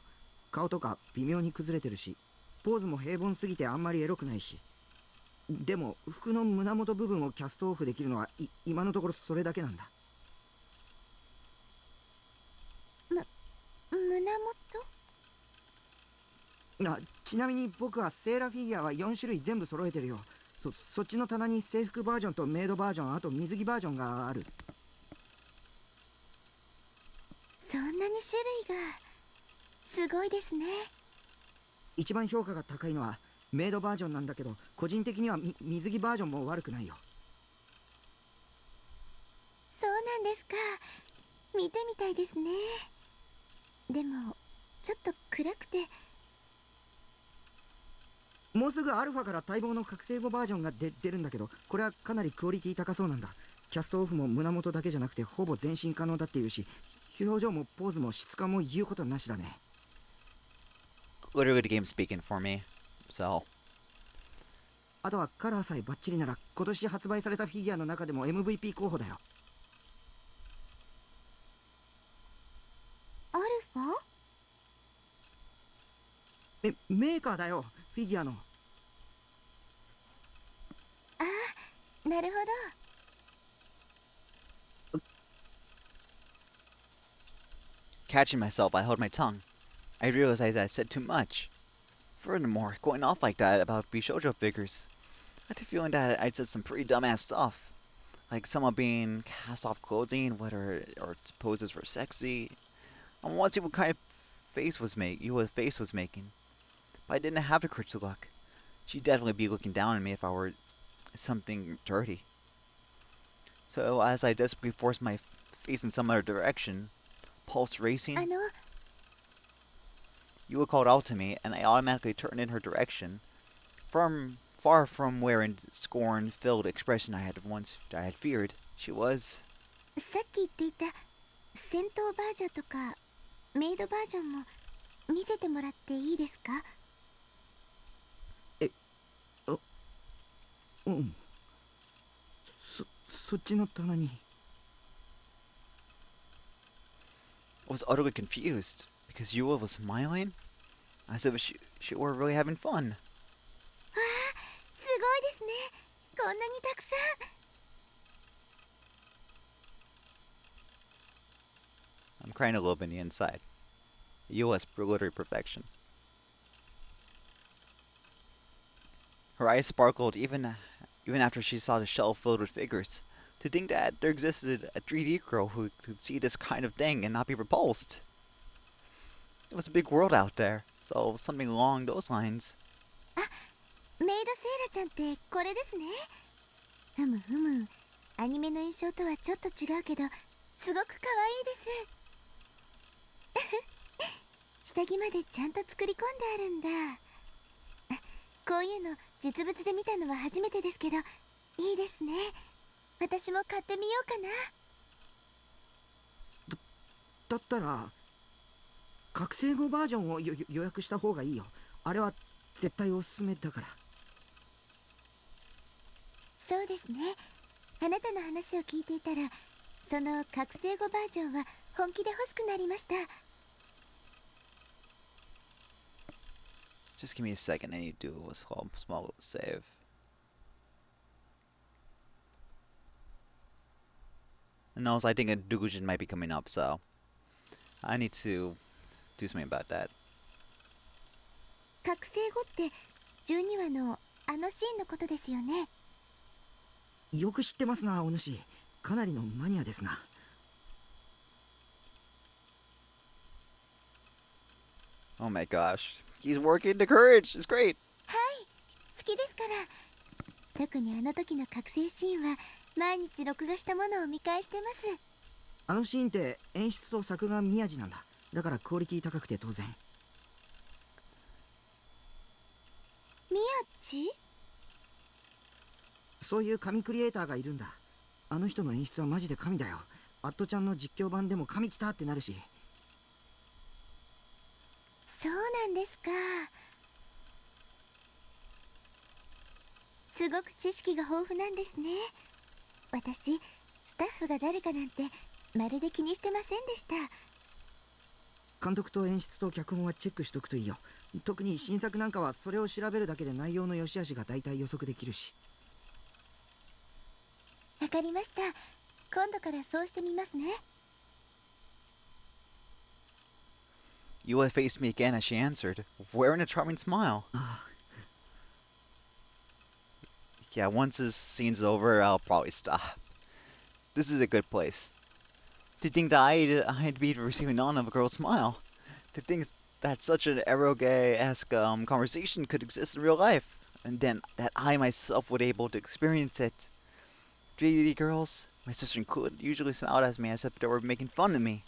顔とか微妙に崩れてるし、ポーズも平凡すぎてあんまりエロくないし。でも服の胸元部分をキャストオフできるのは今のところそれだけなんだ。胸元？ちなみに僕はセーラフィギュアは4種類全部揃えてるよ。そっちの棚に制服バージョンとメイドバージョン、あと水着バージョンがある。そんなに種類がすごいですね。一番評価が高いのはメイドバージョンなんだけど、個人的には水着バージョンも悪くないよ。そうなんですか。見てみたいですね。でもちょっと暗くて。もうすぐアルファから待望の覚醒後バージョンが出るんだけど、これはかなりクオリティ高そうなんだ。キャストオフも胸元だけじゃなくてほぼ全身可能だっていうし、表情もポーズも質感も言うことなしだね。Literally the game speaking for me. So. あとはカラーさえバッチリなら今年発売されたフィギュアの中でも MVP 候補だよ。アルファ？メーカーだよ、フィギュアの。ああ、なるほど。Catching myself, I held my tongue. I realized I said too much. Furthermore, going off like that about Bishoujo figures, I had the feeling that I'd said some pretty dumbass stuff. Like someone being cast off clothing, whether or its poses were sexy. I want to see what kind of face was making. But I didn't have the courage to look. She'd definitely be looking down on me if I were something dirty. So as I desperately forced my face in some other direction, pulse racing, Yua called out to me, and I automatically turned in her direction, far from where in scorn-filled expression I had feared she was. さっき言っていた戦闘バージョンとかメイドバージョンも見せてもらっていいですか？うん。そっちの棚に。I was utterly confused, because Yua was smiling, as if she were really having fun. わあ、すごいですね。こんなにたくさん。I'm crying a little bit on the inside. Yua's literary perfection. Her eyes sparkled even after she saw the shelf filled with figures. To think that there existed a 3D girl who could see this kind of thing and not be repulsed. It was a big world out there, so something along those lines. メイドセイラちゃんってこれですね。ふむふむ。アニメの印象とはちょっと違うけど、すごく可愛いです。下着までちゃんと作り込んであるんだ。こういうの実物で見たのは初めてですけど、いいですね。私も買ってみようかな。だったら覚醒後バージョンを予約した方がいいよ。あれは絶対おすすめだから。そうですね。あなたの話を聞いていたら、その覚醒後バージョンは本気で欲しくなりました。Just give me a second, I need to do a small save. And also, I think a delusion might be coming up, so I need to do something about that. 覚醒後って12話のあのシーンのことですよね。よく知ってますな、お主。かなりのマニアですな。Oh my gosh. He's working the courage. It's great. はい、好きですから。特にあの時の覚醒シーンは毎日録画したものを見返してます。あのシーンって演出と作画宮地なんだ。だからクオリティ高くて当然。宮地？そういう神クリエイターがいるんだ。あの人の演出はマジで神だよ。アットちゃんの実況版でも神来たってなるし。そうなんですか。すごく知識が豊富なんですね。私、スタッフが誰かなんてまるで気にしてませんでした。監督と演出と脚本はチェックしとくといいよ。特に新作なんかはそれを調べるだけで内容の良し悪しが大体予測できるし。わかりました。今度からそうしてみますね。Yua faced me again as she answered, wearing a charming smile. Yeah, once this scene's over, I'll probably stop. This is a good place. To think that I'd be receiving none of a girl's smile. To think that such an eroge-esque conversation could exist in real life. And then that I myself would able to experience it. 3D girls, my sister could usually smiled at me as if they were making fun of me.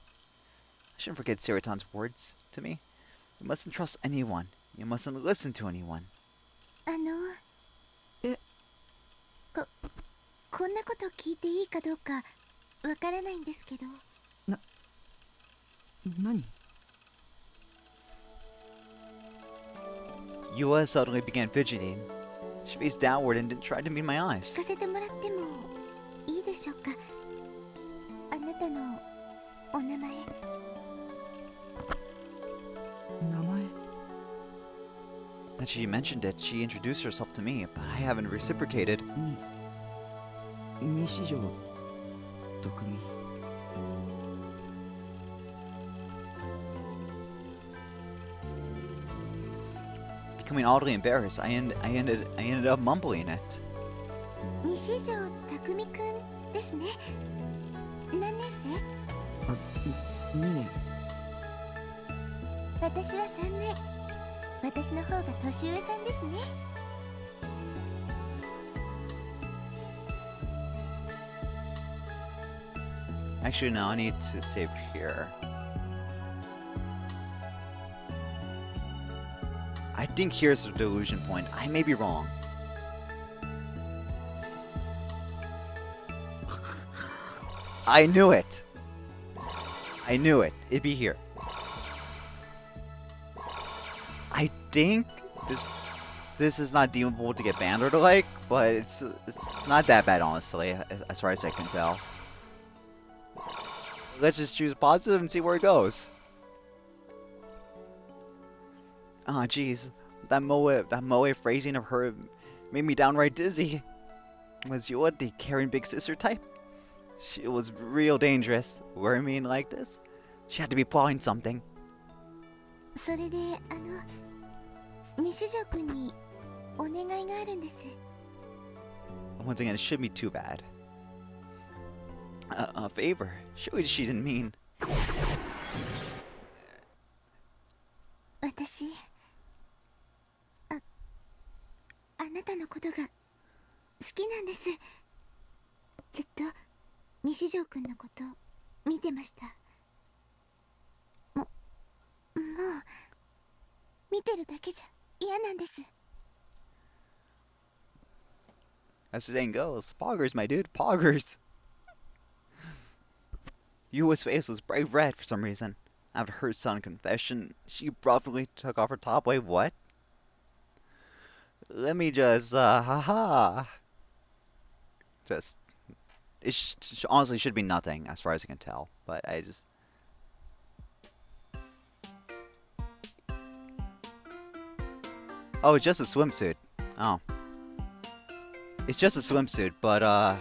I shouldn't forget Seraton's words to me. You mustn't trust anyone. You mustn't listen to anyone. え？こんなこと聞いていいかどうかわからないんですけど。何？ Yua suddenly began fidgeting. She faced downward and try to meet my eyes. 聞かせてもらってもいいでしょうか。あなたのお名前。名前？ That she mentioned it, she introduced herself to me, but I haven't reciprocated. 西条徳美。Becoming oddly embarrassed, I ended up mumbling it. 西条匠くんですね。何年生？2年。私は3年。私の方が年上さんですね。Actually, no, I need to save here. I think here's the delusion point. I may be wrong. I knew it! I knew it. It'd be here. I think this is not deemable to get banned or the like, but it's not that bad honestly, as far as I can tell. Let's just choose positive and see where it goes. Ah, jeez, that moe phrasing of her made me downright dizzy. Was Yua the caring big sister type? She was real dangerous. Wearing me like this? She had to be plotting something. それで西条くんにお願いがあるんです。 Once again, it shouldn't be too bad. A favor? Surely she didn't mean. 私、あなたのことが好きなんです。ずっと西条くんのこと見てました。もう見てるだけじゃ嫌なんです。 As the saying goes, poggers, my dude, poggers. Yua's face was bright red for some reason. After her sudden confession, she abruptly took off her top. Wait, what? Let me just, haha. Just, honestly should be nothing as far as I can tell, but I just. Oh, it's just a swimsuit. Oh. It's just a swimsuit, but, I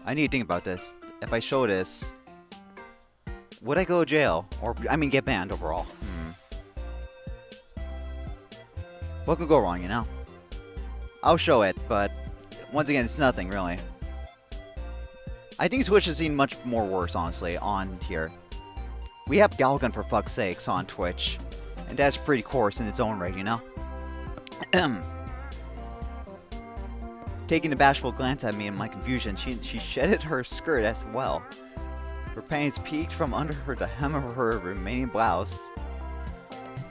need to think about this. If I show this, would I go to jail? Or, I mean, get banned overall? What could go wrong, you know? I'll show it, but once again, it's nothing, really. I think Twitch has seen much more worse, honestly, on here. We have Galgun, for fuck's sakes, on Twitch. And that's pretty coarse in its own right, you know? Taking a bashful glance at me in my confusion, she shedded her skirt as well. Her panties peeked from under the hem of her remaining blouse.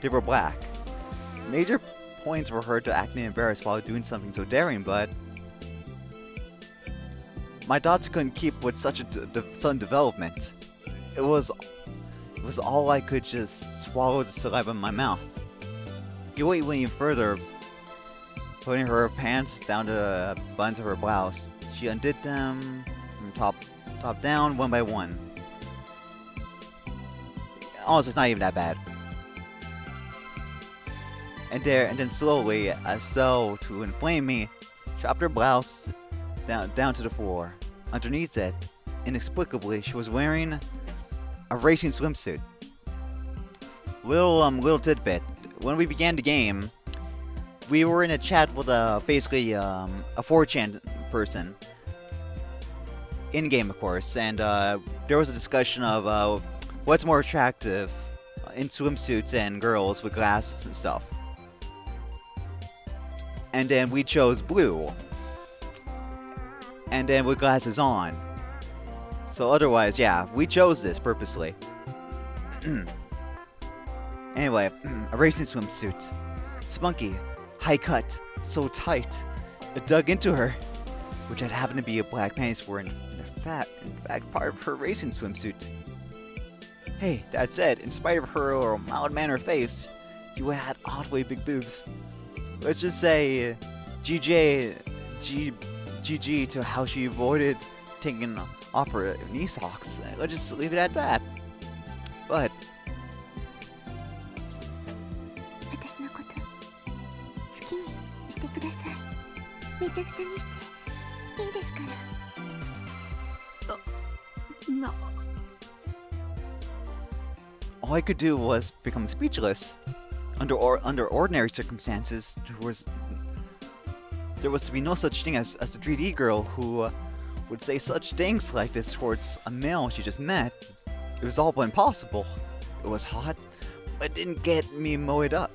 They were black. Major points for her to acting embarrassed while doing something so daring, but my thoughts couldn't keep with such a sudden development. It was all I could just swallow the saliva in my mouth. He went even further, putting her pants down to the buttons of her blouse. She undid them from top down, one by one. Honestly, it's not even that bad. And then slowly, as though to inflame me, dropped her blouse down to the floor. Underneath it, inexplicably, she was wearing a racing swimsuit. Little tidbit. When we began the game, we were in a chat with basically a 4chan person. In game, of course, and there was a discussion of what's more attractive in swimsuits and girls with glasses and stuff. And then we chose blue. And then with glasses on. So otherwise, yeah, we chose this purposely. Anyway, a racing swimsuit. Spunky, high cut, so tight. It dug into her, which had happened to be a black panties were in fact part of her racing swimsuit. Hey, that said, in spite of her mild-mannered face, you had oddly big boobs. Let's just say, GG to how she avoided taking off her knee socks. Let's just leave it at that. But 私のこと好きにしてください。めちゃくちゃにしていいですから。all I could do was become speechless. Under ordinary circumstances, there was to be no such thing as a 3D girl who would say such things like this towards a male she just met. It was all but impossible. It was hot, but it didn't get me mowed up.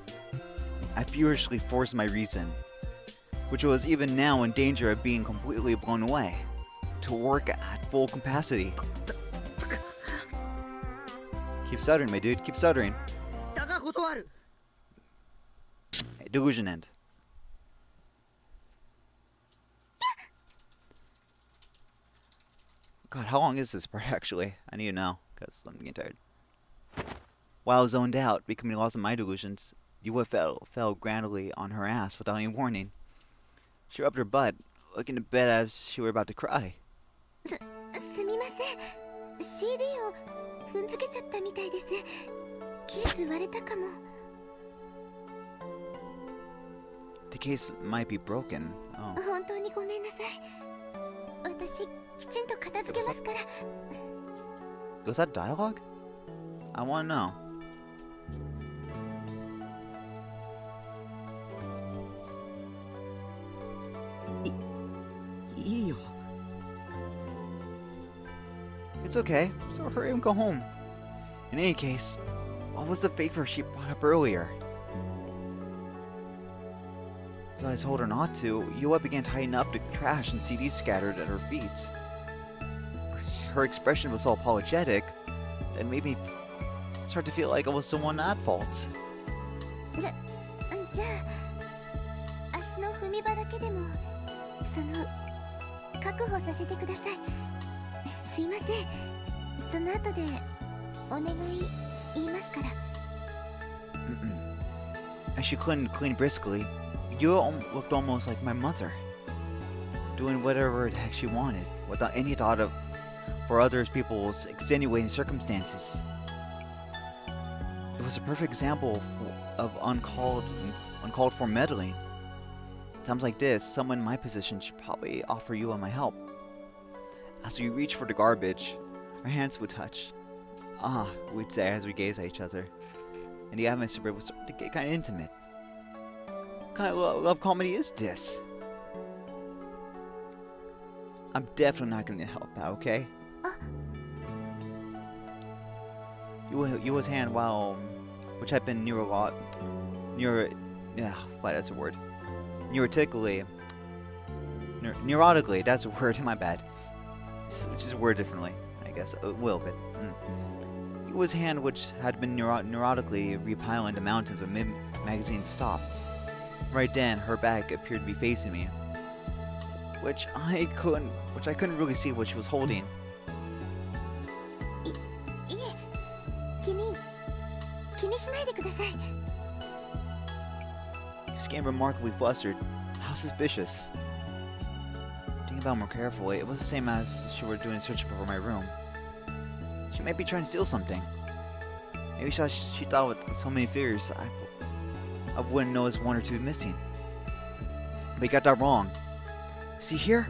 I furiously forced my reason, which was even now in danger of being completely blown away, to work at full capacity. Keep stuttering, my dude, keep stuttering. Delusion end. God, how long is this part actually? I need to know, because I'm getting tired. While I was zoned out, becoming lost in my delusions, Yua fell grandly on her ass without any warning. She rubbed her butt, looking to bed as she were about to cry. すみません。CD を踏んづけちゃったみたいです。ケース割れたかも。The case might be broken. Oh. 本当にごめんなさい。私きちんと片付けますから。Was that dialogue? I want to know. いいよ。 It's okay, so hurry and go home. In any case, what was the favor she brought up earlier? So I told her not to. Yua began tidying up the trash and CDs scattered at her feet. Her expression was so apologetic that it made me start to feel like I was the one at fault. じゃあ足の踏み場だけでもその確保させてください。すいません、その後でお願い言いますから。As she cleaned briskly, Yua looked almost like my mother, doing whatever the heck she wanted, without any thought of for others people's extenuating circumstances. It was a perfect example of uncalled for meddling. Times like this, someone in my position should probably offer Yua my help. As we reached for the garbage, our hands would touch. Ah, we'd say as we gazed at each other. And the atmosphere was starting to get kind of intimate. What kind of love comedy is this? I'm definitely not going to help out, okay? Yua's hand, which had been neurotically, that's a word, my bad. Which is a word differently, I guess, a little bit. Yua's hand, which had been neurotically repiling the mountains of mid-magazine, stopped. Right then, her back appeared to be facing me, which I couldn't really see what she was holding. いえ、気にしないでください。 She became remarkably flustered. How suspicious. Thinking about it more carefully, it was the same as she were doing searching for my room. She might be trying to steal something. Maybe she thought with so many figures I wouldn't notice one or two missing. But you got that wrong. See here?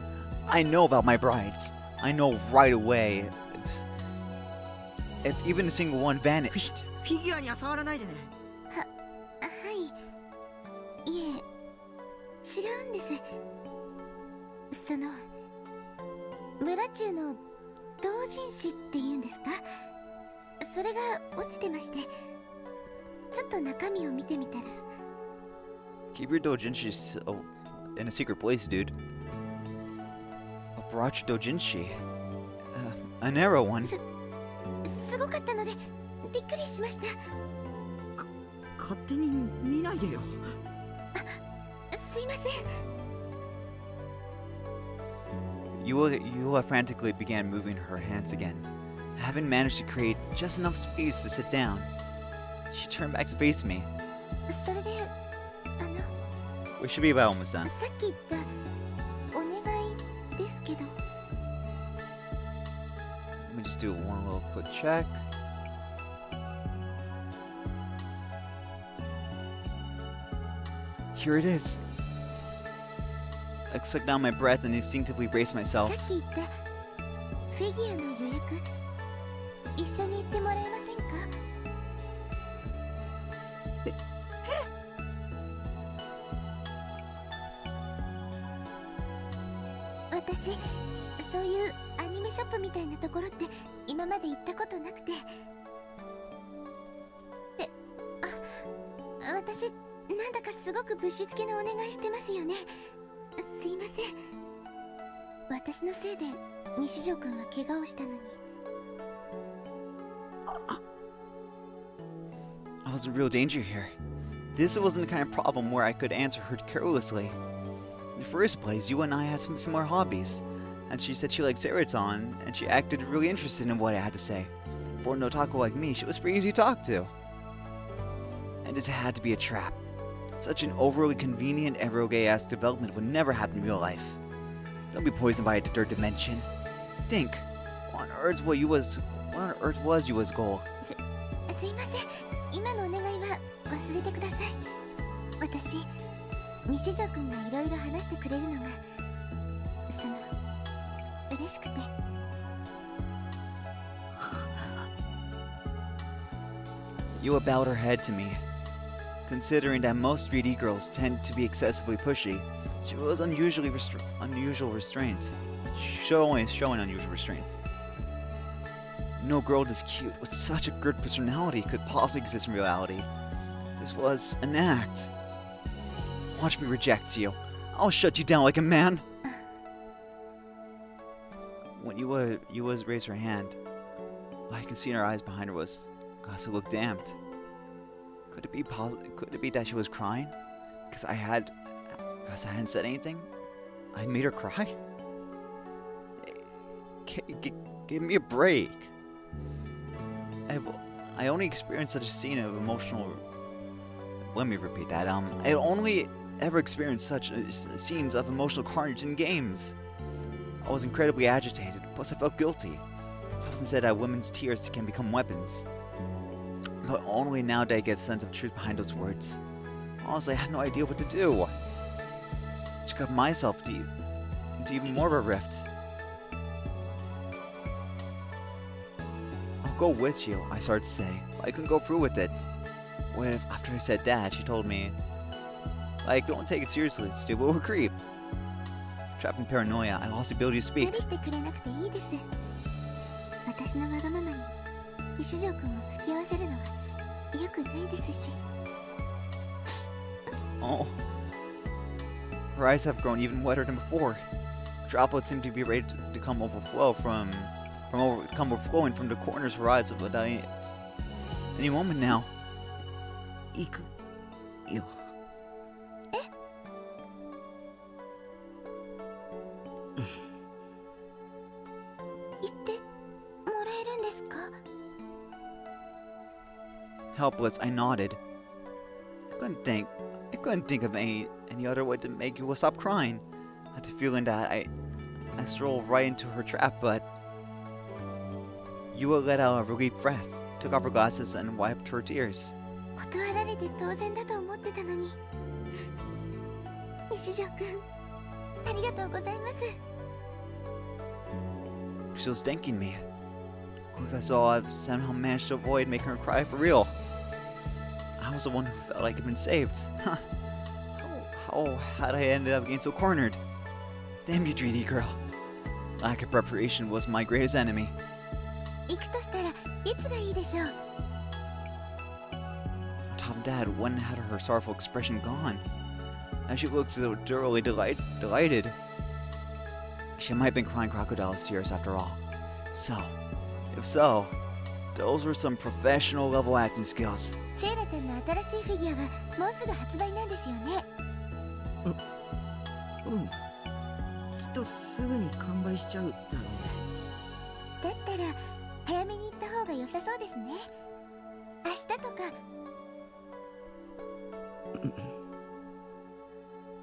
I know about my brides. I know right away if even a single one vanished. フィギュアには触らないでね。はい。いえ、違うんです。その村中の同人誌っていうんですか？それが落ちてまして、ちょっと中身を見てみたら。Keep your doujinshi in a secret place, dude. A Barachi doujinshi. A narrow one. すごかったのでびっくりしました。勝手に見ないでよ。すいません。Yua frantically began moving her hands again. Having managed to create just enough space to sit down, she turned back to face me. それでWe should be about almost done. さっき言ったお願いですけど。Let me just do one little quick check. Here it is. I sucked down my breath and instinctively braced myself. さっき言ったフィギュアの予約、一緒に行ってもらえませんか？私、そういうアニメショップみたいなところって今まで行ったことなくて。で、私、なんだかすごくぶしつけなお願いしてますよね。すいません。私のせいで西条くんは怪我をしたのに。I was in real danger here. This wasn't the kind of problem where I could answer her carelessly. In the first place, you and I had some similar hobbies, and she said she liked Seraton, and she acted really interested in what I had to say. For an otaku like me, she was pretty easy to talk to. And this had to be a trap. Such an overly convenient, eroge-esque development would never happen in real life. Don't be poisoned by a third dimension. Think, what on earth was Yua's goal? すいません。今のお願いは忘れてください。私、西条くんがいろいろ話してくれるのが、嬉しくて。Yua bowed her head to me. Considering that most 3D girls tend to be excessively pushy, She was unusual restraint. Showing unusual restraint. No girl this cute with such a good personality could possibly exist in reality. This was an act. Watch me reject you. I'll shut you down like a man. When you was raised her hand, all I can see in her eyes behind her was, gosh, it looked damned. Could it be that she was crying? Because I hadn't said anything? I made her cry? Give me a break. I only experienced such a scene of emotional. Let me repeat that. I only ever experienced such scenes of emotional carnage in games. I was incredibly agitated, plus I felt guilty. It's often said that women's tears can become weapons. But only now did I get a sense of truth behind those words. Honestly, I had no idea what to do. I just got myself into even more of a rift. I'll go with you, I started to say, but I couldn't go through with it. What if, after I said that, she told me, like, don't take it seriously, stupid little creep. Trapped in paranoia, I lost the ability to speak. 無理してくれなくていいです。私のわがままに石城君を付き合わせるのは良くないですし。Oh. Her eyes have grown even wetter than before. Droplets seem to be ready to come overflowing from the corners of her eyes without any moment now. 行くよ。言ってもらえるんですか？ Helpless, I nodded. I couldn't think of any other way to make you stop crying. I had the feeling that I strolled right into her trap, but Yua let out a relieved breath, took off her glasses, and wiped her tears. 断られて当然だと思ってたのに。石城君、ありがとうございます。 She was thanking me. Looks as though I've somehow managed to avoid making her cry for real. I was the one who felt like I'd been saved. Huh. How had I ended up getting so cornered? Damn you, greedy girl. Lack of preparation was my greatest enemy. 行くとしたらいつがいいでしょう？ On top of that, when had her sorrowful expression gone? Now she looked so thoroughly delighted. She might have been crying crocodile's tears after all. If so, those were some professional level acting skills. セイラちゃんの新しいフィギュアはもうすぐ発売なんですよね。うん。きっとすぐに完売しちゃうだろうね。だったら早めに行った方が良さそうですね。明日とか。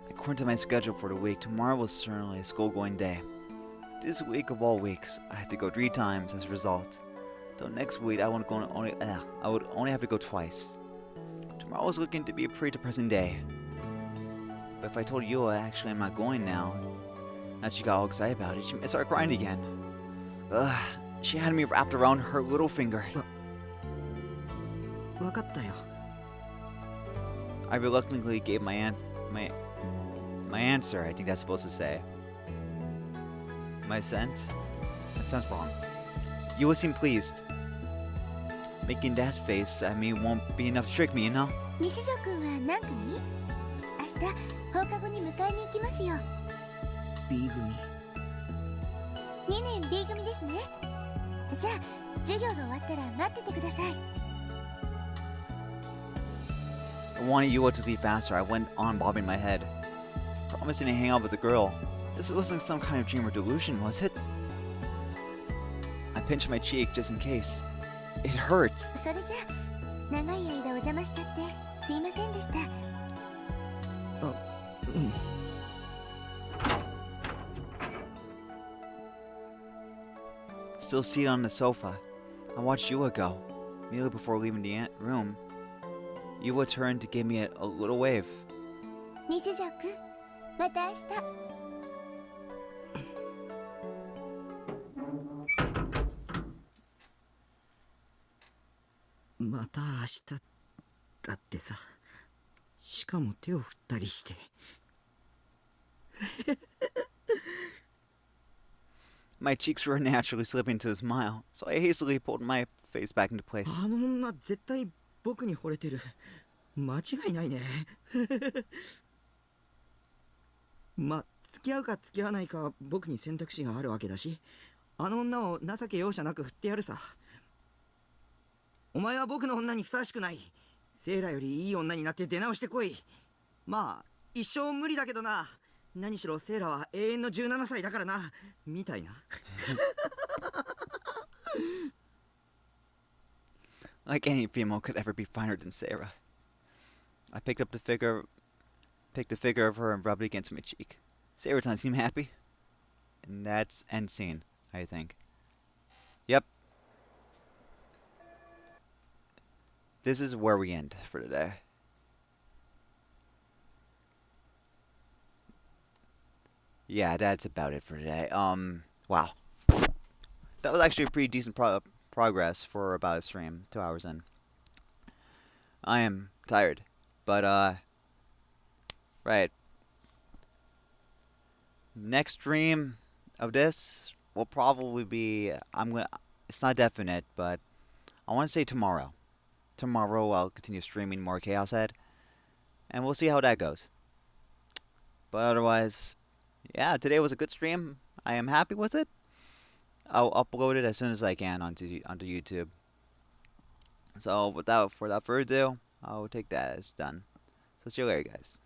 According to my schedule for the week, tomorrow was certainly a school-going day. This week of all weeks, I had to go 3 times as a result. Though next week I would only have to go twice. Tomorrow was looking to be a pretty depressing day. But if I told Yua actually I'm not going now, that she got all excited about it, she might start crying again. Ugh, she had me wrapped around her little finger. わかったよ。I reluctantly gave my answer, I think that's supposed to say. My assent? That sounds wrong. Yua seemed pleased. Making that face at me won't be enough to trick me, you know? 西条くんは何組？明日放課後に迎えに行きますよ。 B 組。2年 B 組ですね。じゃあ授業が終わったら待っててください。 I wanted Yua to leave faster. I went on bobbing my head, promising to hang out with the girl. This wasn't some kind of dream or delusion, was it? I pinched my cheek just in case. It hurt. それじゃあ長い間お邪魔しちゃってすいませんでした。うん。Still seated on the sofa, I watched Yua go. Immediately before leaving the room, Yua turned to give me a little wave. 西条くん、また明日。また明日だってさ。しかも手を振ったりして。My cheeks were naturally slipping to a smile, so I hastily pulled my face back into place. あの女絶対僕に惚れてる。間違いないね。まあ付き合うか付き合わないかは僕に選択肢があるわけだし、あの女を情け容赦なく振ってやるさ。お前は僕の女にふさわしくない。セイラよりいい女になって出直してこい。まあ一生無理だけどな。何しろセイラは永遠の17歳だからな。みたいな。Like any female could ever be finer than Sarah. I picked a figure of her and rubbed it against my cheek. Sarah doesn't seem happy. And that's end scene, I think. Yep, this is where we end for today. Yeah, that's about it for today. Wow. That was actually a pretty decent progress for about a stream, 2 hours in. I am tired, but right. Next stream of this will probably be it's not definite, but I want to say tomorrow. Tomorrow I'll continue streaming more Chaos Head, and we'll see how that goes. But otherwise, yeah, today was a good stream. I am happy with it. I'll upload it as soon as I can onto YouTube. So without further ado, I'll take that as done. So see you later, guys.